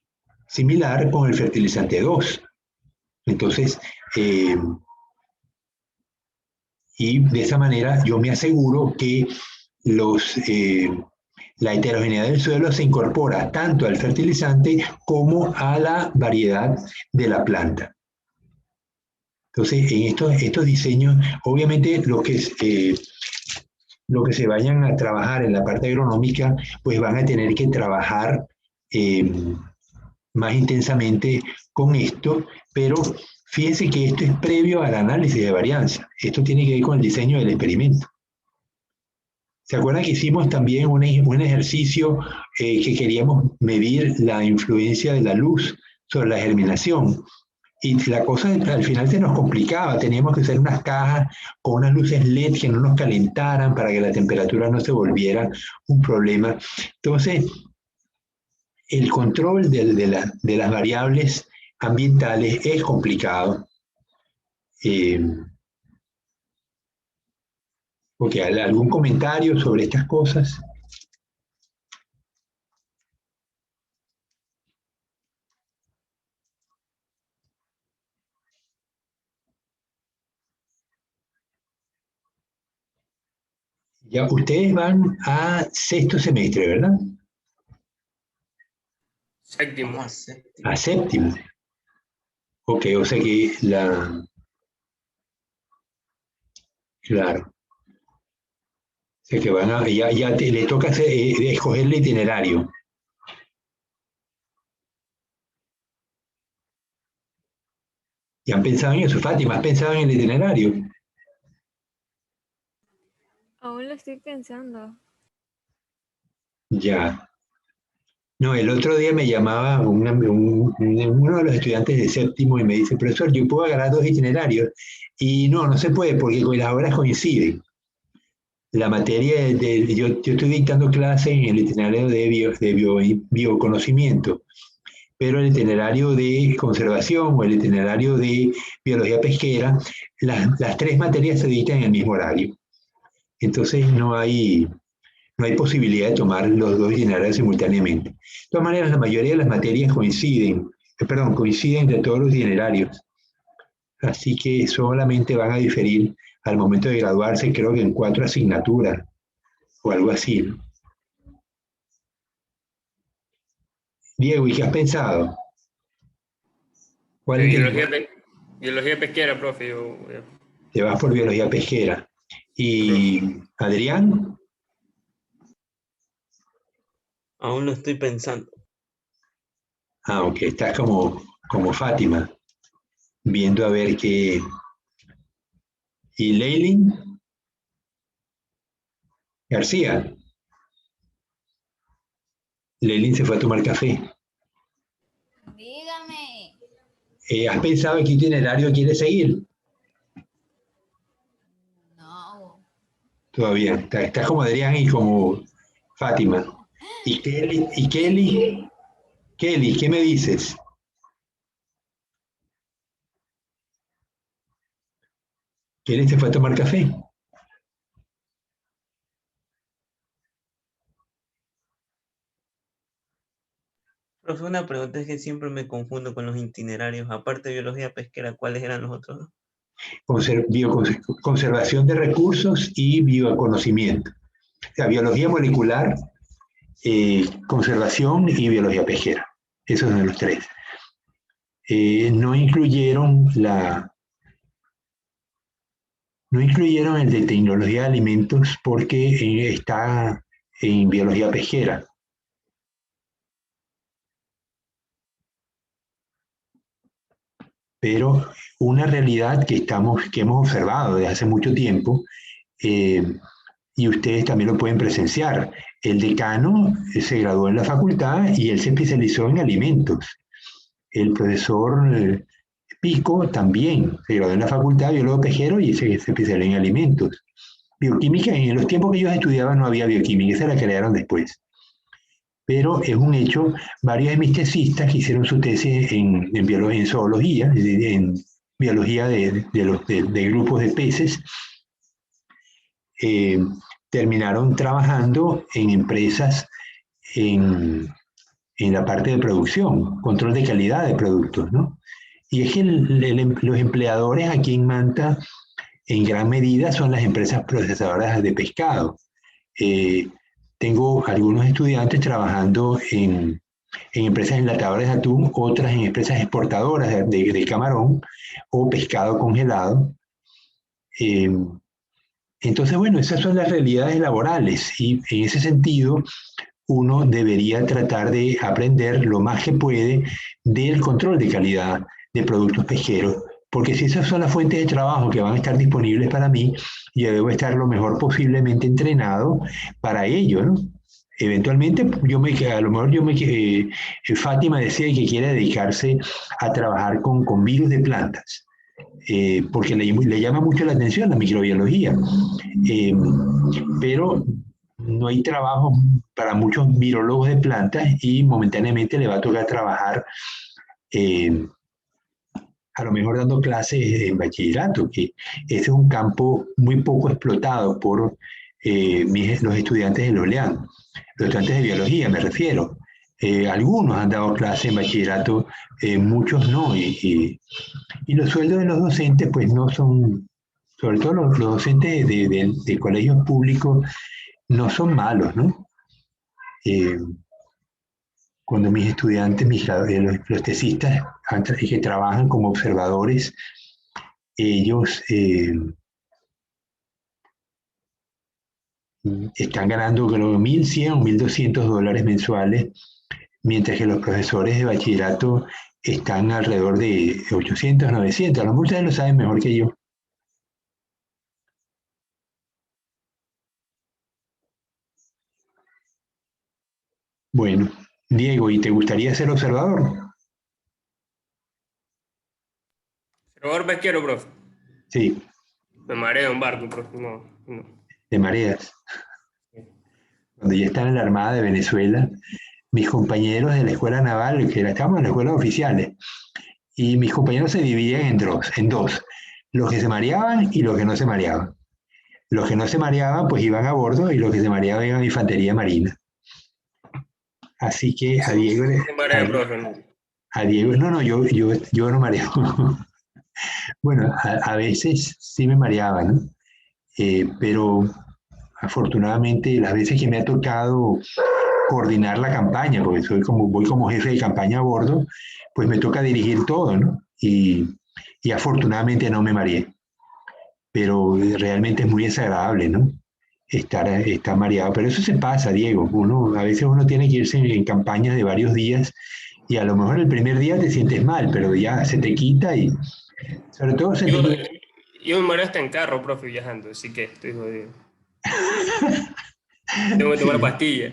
similar con el fertilizante 2. Entonces, y de esa manera yo me aseguro que la heterogeneidad del suelo se incorpora tanto al fertilizante como a la variedad de la planta. Entonces, en estos diseños, obviamente lo que se vayan a trabajar en la parte agronómica, pues van a tener que trabajar más intensamente con esto, pero fíjense que esto es previo al análisis de varianza. Esto tiene que ver con el diseño del experimento. ¿Se acuerdan que hicimos también un ejercicio que queríamos medir la influencia de la luz sobre la germinación? Y la cosa al final se nos complicaba, teníamos que usar unas cajas con unas luces LED que no nos calentaran para que la temperatura no se volviera un problema. Entonces, el control de las variables ambientales es complicado. Porque ¿algún comentario sobre estas cosas? Ya, ustedes van a sexto semestre, ¿verdad? Séptimo. A séptimo. Ok, o sea que claro. O sea que van a, ya le toca escoger el itinerario. ¿Ya han pensado en eso? Fátima, ¿has pensado en el itinerario? Aún lo estoy pensando. Ya. No, el otro día me llamaba uno de los estudiantes de séptimo y me dice, profesor, yo puedo agarrar dos itinerarios. Y no, no se puede porque las horas coinciden. La materia yo estoy dictando clases en el itinerario de bioconocimiento, pero el itinerario de conservación o el itinerario de biología pesquera, las tres materias se dictan en el mismo horario. Entonces no hay posibilidad de tomar los dos itinerarios simultáneamente. De todas maneras, la mayoría de las materias coinciden de todos los itinerarios, así que solamente van a diferir al momento de graduarse, creo que en 4 asignaturas o algo así, ¿no? Diego, ¿y qué has pensado? ¿Cuál Biología, biología pesquera, profe. te vas por biología pesquera? Profe. ¿Y Adrián? Aún lo estoy pensando. Ah, ok, estás como Fátima, viendo a ver qué. ¿Y Leilin García? Leilin se fue a tomar café. Dígame. ¿Has pensado qué itinerario quieres seguir? No. Todavía. Estás como Adrián y como Fátima. ¿Y Kelly? ¿Y Kelly? Kelly, ¿qué me dices? Kelly se fue a tomar café. Profe, una pregunta es que siempre me confundo con los itinerarios. Aparte de biología pesquera, ¿cuáles eran los otros dos? Conservación de recursos y bioconocimiento. O sea, biología molecular, conservación y biología pesquera. Esos son los tres. No incluyeron no incluyeron el de tecnología de alimentos porque está en biología pesquera. Pero una realidad que hemos observado desde hace mucho tiempo, eh, y ustedes también lo pueden presenciar. El decano se graduó en la facultad y él se especializó en alimentos. El profesor Pico también se graduó en la facultad, biólogo pesquero, y se especializó en alimentos. Bioquímica, en los tiempos que ellos estudiaban no había bioquímica, esa la crearon después. Pero es un hecho, varios de mis tesistas que hicieron su tesis en zoología, en biología de grupos de peces, eh, terminaron trabajando en empresas en, en, la parte de producción, control de calidad de productos, ¿no? Y es que los empleadores aquí en Manta, en gran medida, son las empresas procesadoras de pescado. Eh, tengo algunos estudiantes trabajando en empresas enlatadoras de atún, otras en empresas exportadoras de camarón o pescado congelado. Eh, entonces, bueno, esas son las realidades laborales y en ese sentido uno debería tratar de aprender lo más que puede del control de calidad de productos pesqueros, porque si esas son las fuentes de trabajo que van a estar disponibles para mí, yo debo estar lo mejor posiblemente entrenado para ello, ¿no? Eventualmente, a lo mejor Fátima decía que quiere dedicarse a trabajar con virus de plantas, porque le llama mucho la atención la microbiología. Eh, pero no hay trabajo para muchos virólogos de plantas y momentáneamente le va a tocar trabajar eh, a lo mejor dando clases en bachillerato, que ese es un campo muy poco explotado por los estudiantes de Loleán, los estudiantes de biología me refiero. Algunos han dado clases en bachillerato, muchos no, y los sueldos de los docentes pues no son, sobre todo los docentes de colegios públicos, no son malos, ¿no? Eh, cuando mis estudiantes, los tesistas que trabajan como observadores, ellos están ganando creo 1.100 o $1.200 mensuales, mientras que los profesores de bachillerato están alrededor de 800, 900. A lo mejor ustedes lo saben mejor que yo. Bueno, Diego, ¿y te gustaría ser observador? Observador pesquero, profe. Sí, Me mareo en barco, profe. No, no. te mareas. Cuando yo estaba en la Armada de Venezuela, mis compañeros de la escuela naval, que estábamos en las escuelas oficiales, y mis compañeros se dividían en dos, los que se mareaban y los que no se mareaban. Los que no se mareaban, pues iban a bordo, y los que se mareaban iban a infantería marina. Así que a Diego, Se marea, profe. No. a Diego, no, yo no mareo. Bueno, a veces sí me mareaba, ¿no? Pero afortunadamente las veces que me ha tocado coordinar la campaña, porque voy como jefe de campaña a bordo, pues me toca dirigir todo, ¿no? Y afortunadamente no me mareé, pero realmente es muy desagradable, ¿no? Estar mareado, pero eso se pasa, Diego. A veces uno tiene que irse en campañas de varios días y a lo mejor el primer día te sientes mal, pero ya se te quita y sobre todo se te Yo, quita. yo me mareo hasta en carro, profe, viajando, así que estoy jodido. Tengo que tomar pastillas.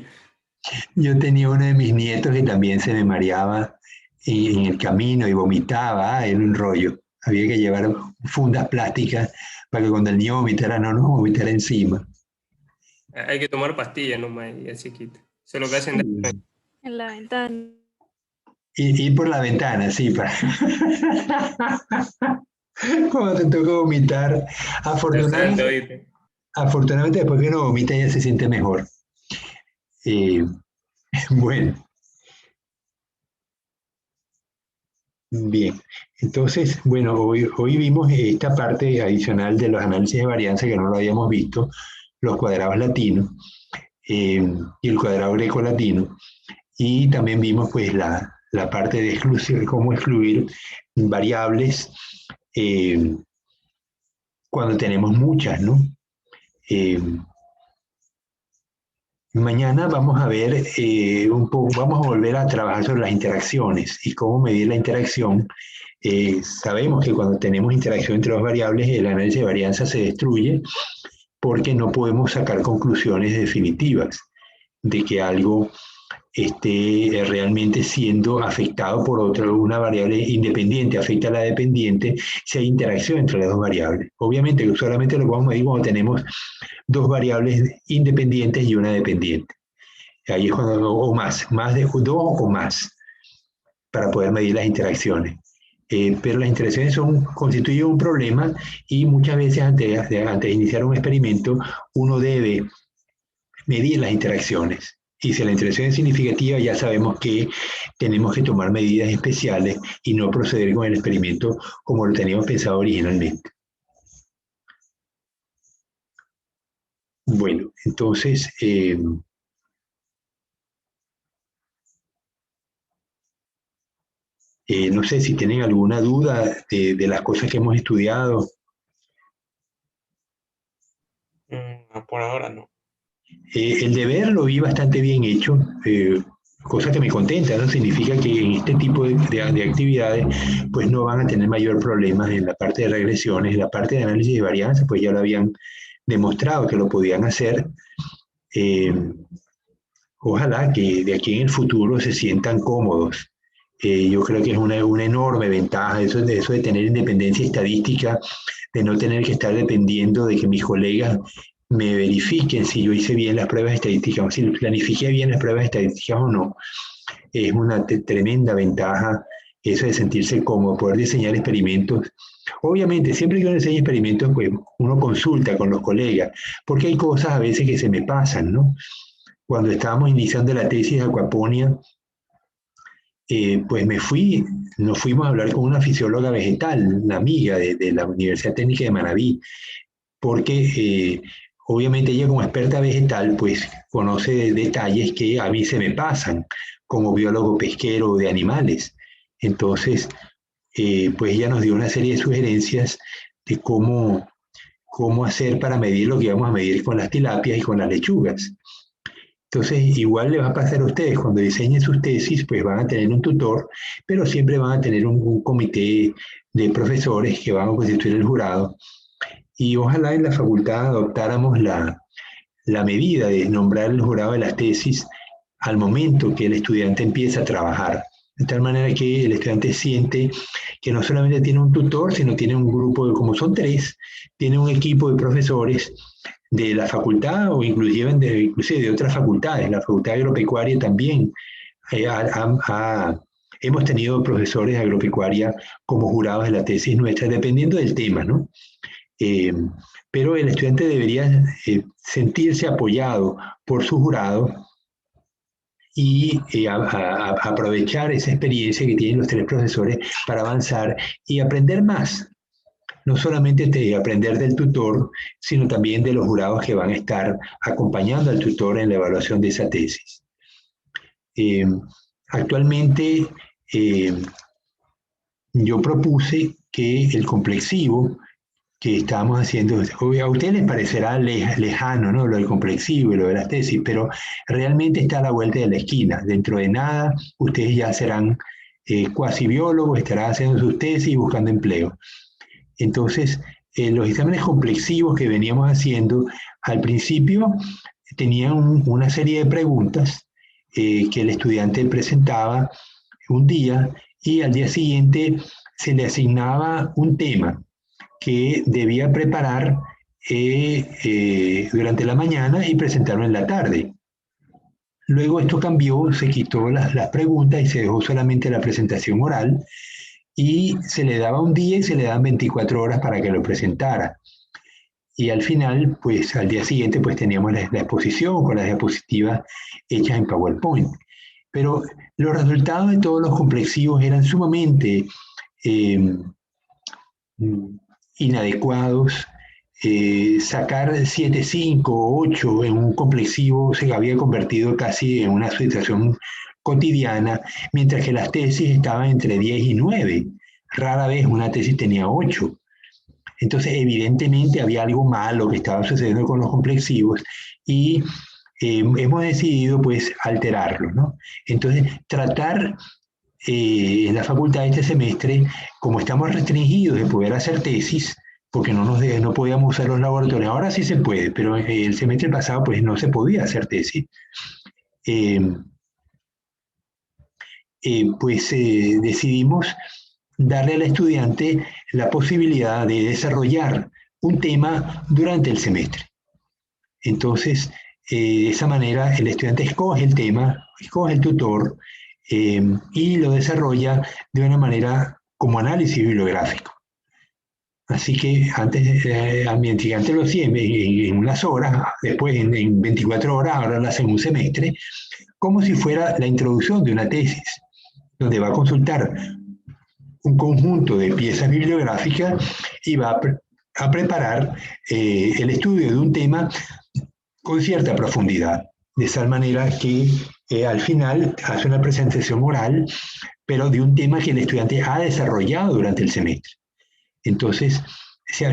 Yo tenía uno de mis nietos que también se me mareaba en el camino y vomitaba, era un rollo. Había que llevar fundas plásticas para que cuando el niño vomitara no nos vomitara encima. Hay que tomar pastillas nomás y así quita. Eso es lo que hacen. Sí. En la ventana. Y por la ventana, sí, para... Cuando te toca vomitar, Relajante, afortunadamente, ¿oíste? afortunadamente después que uno vomita ya se siente mejor. Eh, bueno, bien. Entonces, bueno, hoy vimos esta parte adicional de los análisis de varianza que no lo habíamos visto, los cuadrados latinos y el cuadrado greco-latino. Y también vimos pues la parte de exclusión, cómo excluir variables cuando tenemos muchas, ¿no? Eh, Mañana vamos a ver un poco, vamos a volver a trabajar sobre las interacciones y cómo medir la interacción. Sabemos que cuando tenemos interacción entre dos variables, el análisis de varianza se destruye porque no podemos sacar conclusiones definitivas de que algo esté realmente siendo afectado por otra, una variable independiente afecta a la dependiente si hay interacción entre las dos variables. Obviamente que solamente lo podemos medir cuando tenemos dos variables independientes y una dependiente. Ahí es cuando, o más de dos o más, para poder medir las interacciones. Pero las interacciones constituyen un problema y muchas veces antes de iniciar un experimento uno debe medir las interacciones. Y si la interacción es significativa, ya sabemos que tenemos que tomar medidas especiales y no proceder con el experimento como lo teníamos pensado originalmente. Bueno, entonces, no sé si tienen alguna duda de las cosas que hemos estudiado. No, por ahora no. El deber lo vi bastante bien hecho, cosa que me contenta, ¿no? Significa que en este tipo de actividades pues no van a tener mayor problema en la parte de regresiones, en la parte de análisis de varianza, pues ya lo habían demostrado que lo podían hacer. Eh, Ojalá que de aquí en el futuro se sientan cómodos. Yo creo que es una enorme ventaja eso de tener independencia estadística, de no tener que estar dependiendo de que mis colegas me verifiquen si yo hice bien las pruebas estadísticas, o si planifiqué bien las pruebas estadísticas o no. Es una tremenda ventaja eso de sentirse cómodo, poder diseñar experimentos. Obviamente, siempre que uno diseña experimentos, pues uno consulta con los colegas, porque hay cosas a veces que se me pasan, ¿no? Cuando estábamos iniciando la tesis de acuaponia, pues nos fuimos a hablar con una fisióloga vegetal, una amiga de la Universidad Técnica de Manabí, porque obviamente ella como experta vegetal, pues conoce detalles que a mí se me pasan como biólogo pesquero de animales. Entonces, pues ella nos dio una serie de sugerencias de cómo hacer para medir lo que íbamos a medir con las tilapias y con las lechugas. Entonces, igual le va a pasar a ustedes, cuando diseñen sus tesis, pues van a tener un tutor, pero siempre van a tener un comité de profesores que van a constituir el jurado. Y ojalá en la facultad adoptáramos la medida de nombrar el jurado de las tesis al momento que el estudiante empieza a trabajar. De tal manera que el estudiante siente que no solamente tiene un tutor, sino tiene un grupo, como son 3, tiene un equipo de profesores de la facultad o inclusive de otras facultades. La Facultad Agropecuaria también hemos tenido profesores de agropecuaria como jurados de la tesis nuestra, dependiendo del tema, ¿no? Pero el estudiante debería sentirse apoyado por su jurado y aprovechar esa experiencia que tienen los 3 profesores para avanzar y aprender más. No solamente aprender del tutor, sino también de los jurados que van a estar acompañando al tutor en la evaluación de esa tesis. Actualmente, yo propuse que el complexivo que estábamos haciendo, a ustedes les parecerá lejano, ¿no? Lo del complexivo y lo de las tesis, pero realmente está a la vuelta de la esquina. Dentro de nada, ustedes ya serán cuasi biólogos, estarán haciendo sus tesis y buscando empleo. Entonces, los exámenes complexivos que veníamos haciendo, al principio tenían una serie de preguntas que el estudiante presentaba un día y al día siguiente se le asignaba un tema que debía preparar durante la mañana y presentarlo en la tarde. Luego esto cambió, se quitó las preguntas y se dejó solamente la presentación oral y se le daba un día y se le daban 24 horas para que lo presentara. Y al final, pues al día siguiente, pues teníamos la exposición con las diapositivas hechas en PowerPoint. Pero los resultados de todos los complexivos eran sumamente inadecuados. Sacar 7.5 o 8 en un complexivo se había convertido casi en una situación cotidiana, mientras que las tesis estaban entre 10 y 9. Rara vez una tesis tenía 8. Entonces, evidentemente había algo malo que estaba sucediendo con los complexivos y hemos decidido, pues, alterarlo, ¿no? Entonces, tratar en la facultad este semestre, como estamos restringidos de poder hacer tesis, porque no podíamos usar los laboratorios, ahora sí se puede, pero el semestre pasado, pues, no se podía hacer tesis. Decidimos darle al estudiante la posibilidad de desarrollar un tema durante el semestre. Entonces, de esa manera, el estudiante escoge el tema, escoge el tutor y lo desarrolla de una manera como análisis bibliográfico. Así que antes lo hacía en unas horas, después en 24 horas, ahora lo hacen un semestre, como si fuera la introducción de una tesis, donde va a consultar un conjunto de piezas bibliográficas y va a preparar el estudio de un tema con cierta profundidad, de tal manera que al final hace una presentación oral, pero de un tema que el estudiante ha desarrollado durante el semestre. Entonces,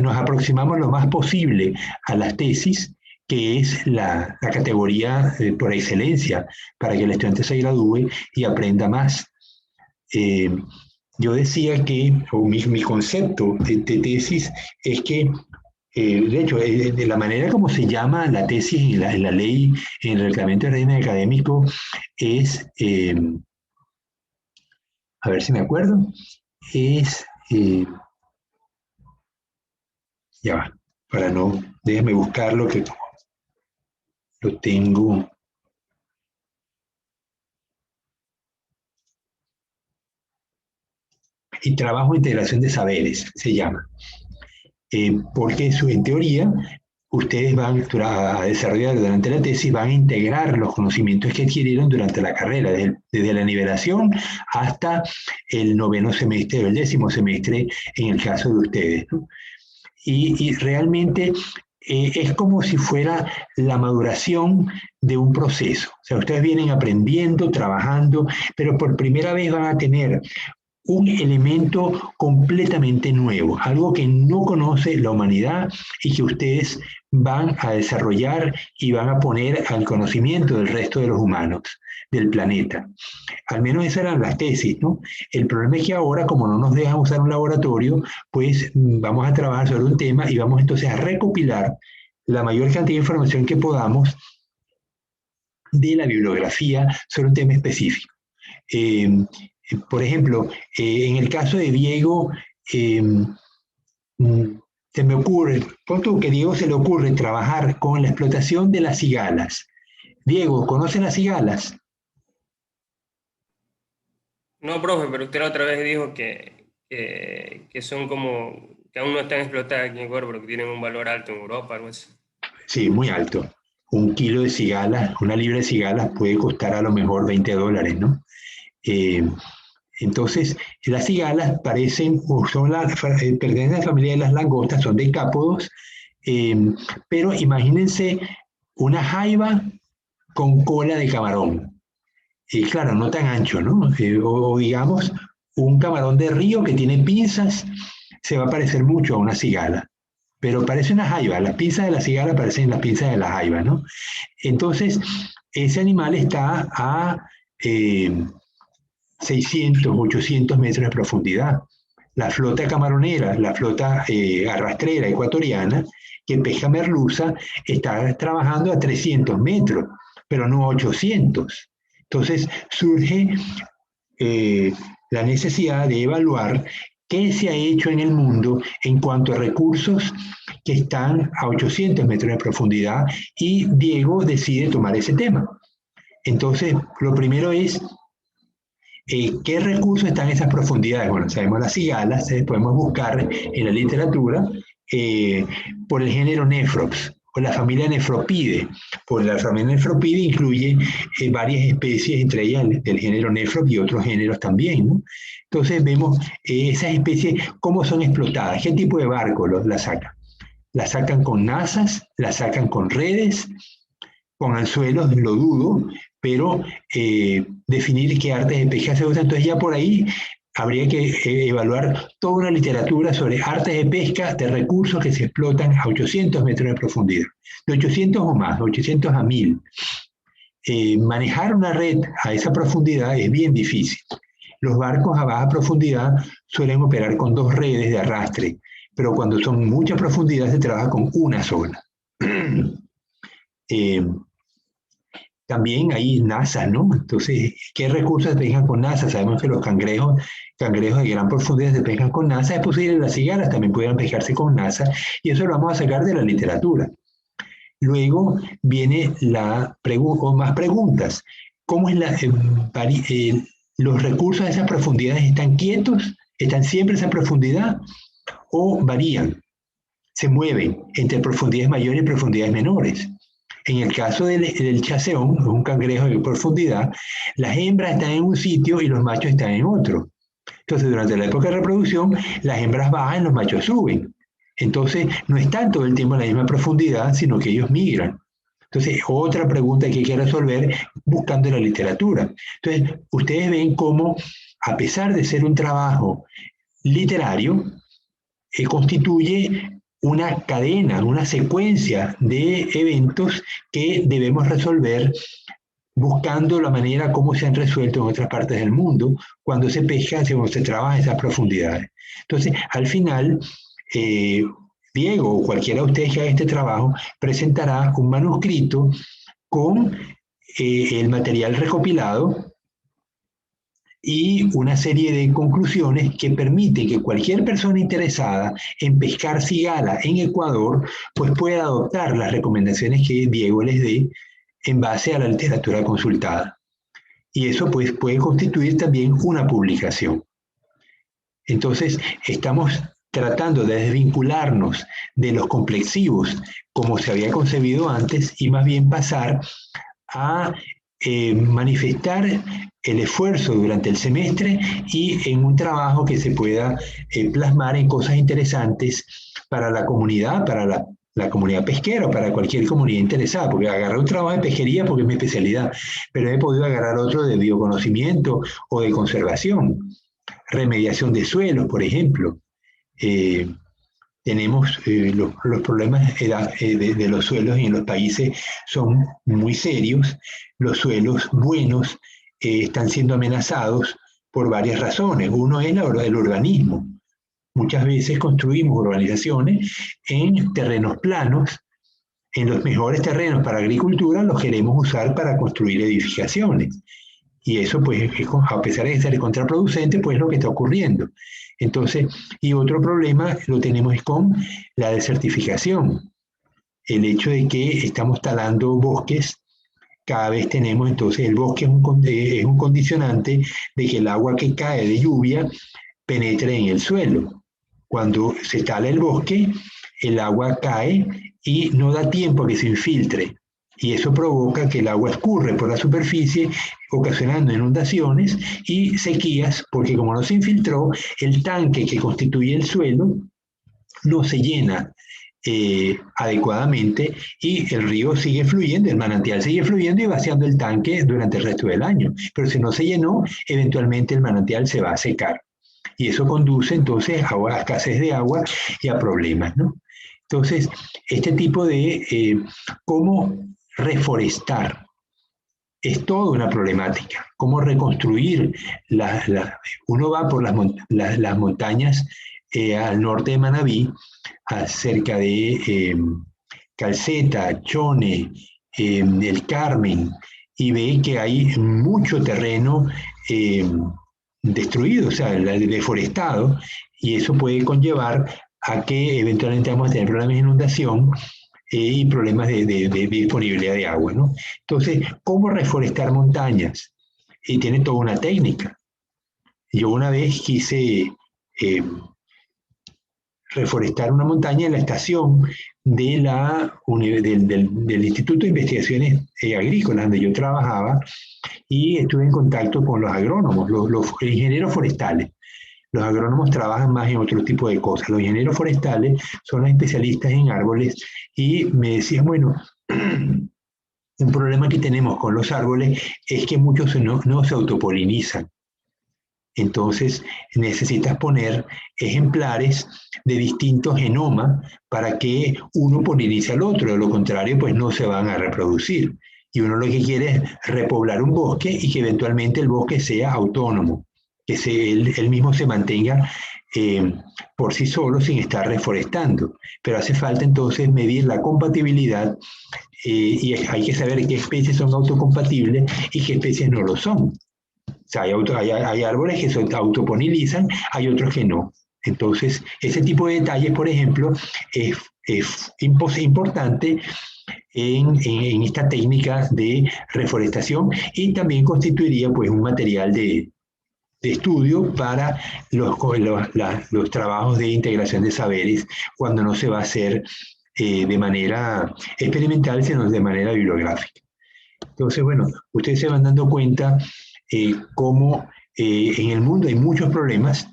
nos aproximamos lo más posible a las tesis, que es la categoría por excelencia para que el estudiante se gradúe y aprenda más. Yo decía que, o mi concepto de tesis es que, de hecho, de la manera como se llama la tesis en la ley, en el reglamento de régimen académico, es, a ver si me acuerdo, es, ya va, para no, déjame buscarlo que lo tengo. Y trabajo de integración de saberes, se llama. Porque en teoría, ustedes van a desarrollar durante la tesis, van a integrar los conocimientos que adquirieron durante la carrera, desde la nivelación hasta el 9º semestre o el 10º semestre, en el caso de ustedes, ¿no? Y realmente es como si fuera la maduración de un proceso. O sea, ustedes vienen aprendiendo, trabajando, pero por primera vez van a tener un elemento completamente nuevo, algo que no conoce la humanidad y que ustedes van a desarrollar y van a poner al conocimiento del resto de los humanos del planeta. Al menos esas eran las tesis, ¿no? El problema es que ahora, como no nos dejan usar un laboratorio, pues vamos a trabajar sobre un tema y vamos entonces a recopilar la mayor cantidad de información que podamos de la bibliografía sobre un tema específico. Por ejemplo, en el caso de Diego, se me ocurre, pronto que a Diego se le ocurre trabajar con la explotación de las cigalas. Diego, ¿conoce las cigalas? No, profe, pero usted la otra vez dijo que son como, que aún no están explotadas aquí en Ecuador, pero que tienen un valor alto en Europa, algo así. Sí, muy alto. Un kilo de cigalas, una libra de cigalas puede costar a lo mejor $20, ¿no? Entonces, las cigalas parecen, o pertenecen a la familia de las langostas, son decápodos, pero imagínense una jaiba con cola de camarón. Claro, no tan ancho, ¿no? O digamos, un camarón de río que tiene pinzas, se va a parecer mucho a una cigala, pero parece una jaiba. Las pinzas de la cigala parecen las pinzas de la jaiba, ¿no? Entonces, ese animal está a 600, 800 metros de profundidad. La flota camaronera, la flota arrastrera ecuatoriana, que pesca merluza, está trabajando a 300 metros, pero no a 800. Entonces surge la necesidad de evaluar qué se ha hecho en el mundo en cuanto a recursos que están a 800 metros de profundidad, y Diego decide tomar ese tema. Entonces, lo primero es, ¿qué recursos están en esas profundidades? Bueno, sabemos las cigalas, podemos buscar en la literatura por el género Nephrops, o la familia Nephropidae. Por la familia Nephropidae incluye varias especies, entre ellas del género Nephrops y otros géneros también, ¿no? Entonces vemos esas especies, cómo son explotadas, qué tipo de barco las sacan. Las sacan con nazas, las sacan con redes, con anzuelos, lo dudo, pero definir qué artes de pesca se usan. Entonces ya por ahí habría que evaluar toda una literatura sobre artes de pesca de recursos que se explotan a 800 metros de profundidad, de 800 o más, 800 a 1000. Manejar una red a esa profundidad es bien difícil. Los barcos a baja profundidad suelen operar con 2 redes de arrastre, pero cuando son mucha profundidad se trabaja con una sola. También hay NASA, ¿no? Entonces, ¿qué recursos se pescan con NASA? Sabemos que los cangrejos de gran profundidad se pescan con NASA. Es posible que las cigalas también puedan pescarse con NASA, y eso lo vamos a sacar de la literatura. Luego viene o más preguntas. ¿Cómo es los recursos de esas profundidades están quietos? ¿Están siempre a esa profundidad? ¿O varían? Se mueven entre profundidades mayores y profundidades menores. En el caso del chaseón, un cangrejo de profundidad, las hembras están en un sitio y los machos están en otro. Entonces, durante la época de reproducción, las hembras bajan, los machos suben. Entonces, no están todo el tiempo en la misma profundidad, sino que ellos migran. Entonces, otra pregunta que hay que resolver buscando en la literatura. Entonces, ustedes ven cómo, a pesar de ser un trabajo literario, constituye una cadena, una secuencia de eventos que debemos resolver buscando la manera como se han resuelto en otras partes del mundo cuando se pesca, cuando se trabaja en esas profundidades. Entonces, al final, Diego o cualquiera de ustedes que haga este trabajo presentará un manuscrito con el material recopilado y una serie de conclusiones que permiten que cualquier persona interesada en pescar cigala en Ecuador pues pueda adoptar las recomendaciones que Diego les dé en base a la literatura consultada. Y eso pues puede constituir también una publicación. Entonces, estamos tratando de desvincularnos de los complexivos como se había concebido antes y más bien pasar a manifestar el esfuerzo durante el semestre y en un trabajo que se pueda plasmar en cosas interesantes para la comunidad, para la comunidad pesquera, para cualquier comunidad interesada, porque agarré un trabajo de pesquería porque es mi especialidad, pero he podido agarrar otro de bioconocimiento o de conservación, remediación de suelos, por ejemplo. Tenemos los problemas de los suelos en los países son muy serios. Los suelos buenos están siendo amenazados por varias razones. Uno es el urbanismo. Muchas veces construimos urbanizaciones en terrenos planos en los mejores terrenos para agricultura los queremos usar para construir edificaciones. Y eso, pues, a pesar de ser contraproducente, pues es lo que está ocurriendo. Entonces, y otro problema lo tenemos con la desertificación. El hecho de que estamos talando bosques, cada vez tenemos, entonces el bosque es un condicionante de que el agua que cae de lluvia penetre en el suelo. Cuando se tala el bosque, el agua cae y no da tiempo a que se infiltre. Y eso provoca que el agua escurre por la superficie, ocasionando inundaciones y sequías, porque como no se infiltró, el tanque que constituye el suelo no se llena adecuadamente y el río sigue fluyendo, el manantial sigue fluyendo y vaciando el tanque durante el resto del año. Pero si no se llenó, eventualmente el manantial se va a secar. Y eso conduce entonces a escasez de agua y a problemas, ¿no? Entonces, este tipo de cómo reforestar es toda una problemática. Cómo reconstruir, uno va por las montañas al norte de Manabí, cerca de Calceta, Chone, El Carmen, y ve que hay mucho terreno destruido, o sea, deforestado, y eso puede conllevar a que eventualmente vamos a tener problemas de inundación y problemas de disponibilidad de agua, ¿no? Entonces, ¿cómo reforestar montañas? Y tiene toda una técnica. Yo una vez quise reforestar una montaña en la estación del Instituto de Investigaciones Agrícolas, donde yo trabajaba, y estuve en contacto con los agrónomos, los ingenieros forestales. Los agrónomos trabajan más en otro tipo de cosas. Los ingenieros forestales son los especialistas en árboles y me decían, bueno, un problema que tenemos con los árboles es que muchos no se autopolinizan. Entonces necesitas poner ejemplares de distintos genomas para que uno polinice al otro, de lo contrario pues no se van a reproducir. Y uno lo que quiere es repoblar un bosque y que eventualmente el bosque sea autónomo, que él mismo se mantenga por sí solo sin estar reforestando. Pero hace falta entonces medir la compatibilidad y hay que saber qué especies son autocompatibles y qué especies no lo son. O sea, hay árboles que se autopolinizan, hay otros que no. Entonces, ese tipo de detalles, por ejemplo, es importante en esta técnica de reforestación y también constituiría pues un material de estudio para los trabajos de integración de saberes cuando no se va a hacer de manera experimental, sino de manera bibliográfica. Entonces, bueno, ustedes se van dando cuenta cómo en el mundo hay muchos problemas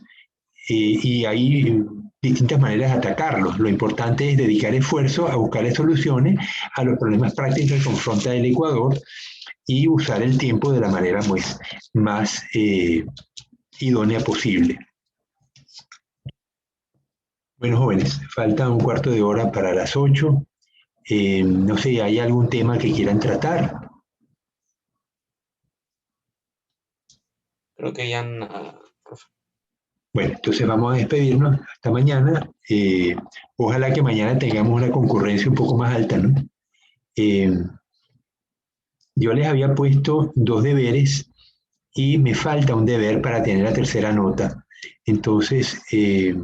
y hay distintas maneras de atacarlos. Lo importante es dedicar esfuerzo a buscar soluciones a los problemas prácticos que confronta el Ecuador y usar el tiempo de la manera pues, más idónea posible. Bueno, jóvenes, falta un cuarto de hora para las 8. No sé, ¿hay algún tema que quieran tratar? Creo que ya nada, profe. Bueno, entonces vamos a despedirnos hasta mañana. Ojalá que mañana tengamos una concurrencia un poco más alta, ¿no? Yo les había puesto 2 deberes y me falta un deber para tener la tercera nota. Entonces, el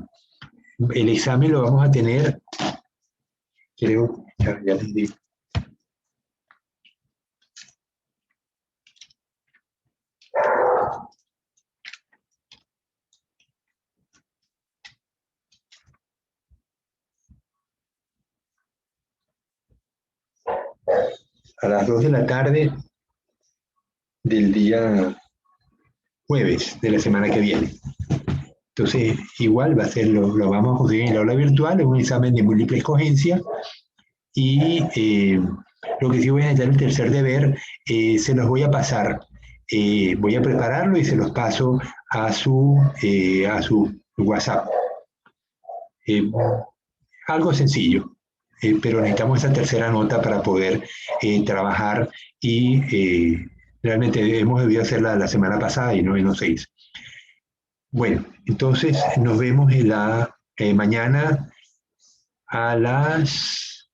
examen lo vamos a tener, creo, ya les digo. A las 2 de la tarde del día jueves de la semana que viene. Entonces, igual va a ser, lo vamos a conseguir en el aula virtual, es un examen de múltiple escogencia y lo que sí voy a necesitar el tercer deber, se los voy a pasar. Voy a prepararlo y se los paso a su WhatsApp. Algo sencillo. Pero necesitamos esa tercera nota para poder trabajar y realmente hemos debido hacerla la semana pasada y no se hizo. Bueno, entonces nos vemos en mañana a las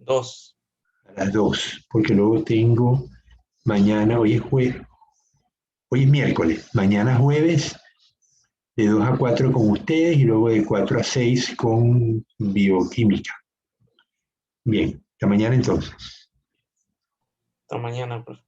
2. A las 2, porque luego tengo mañana, hoy es miércoles, mañana jueves, de 2 a 4 con ustedes y luego de 4 a 6 con bioquímica. Bien, hasta mañana entonces. Hasta mañana, profe.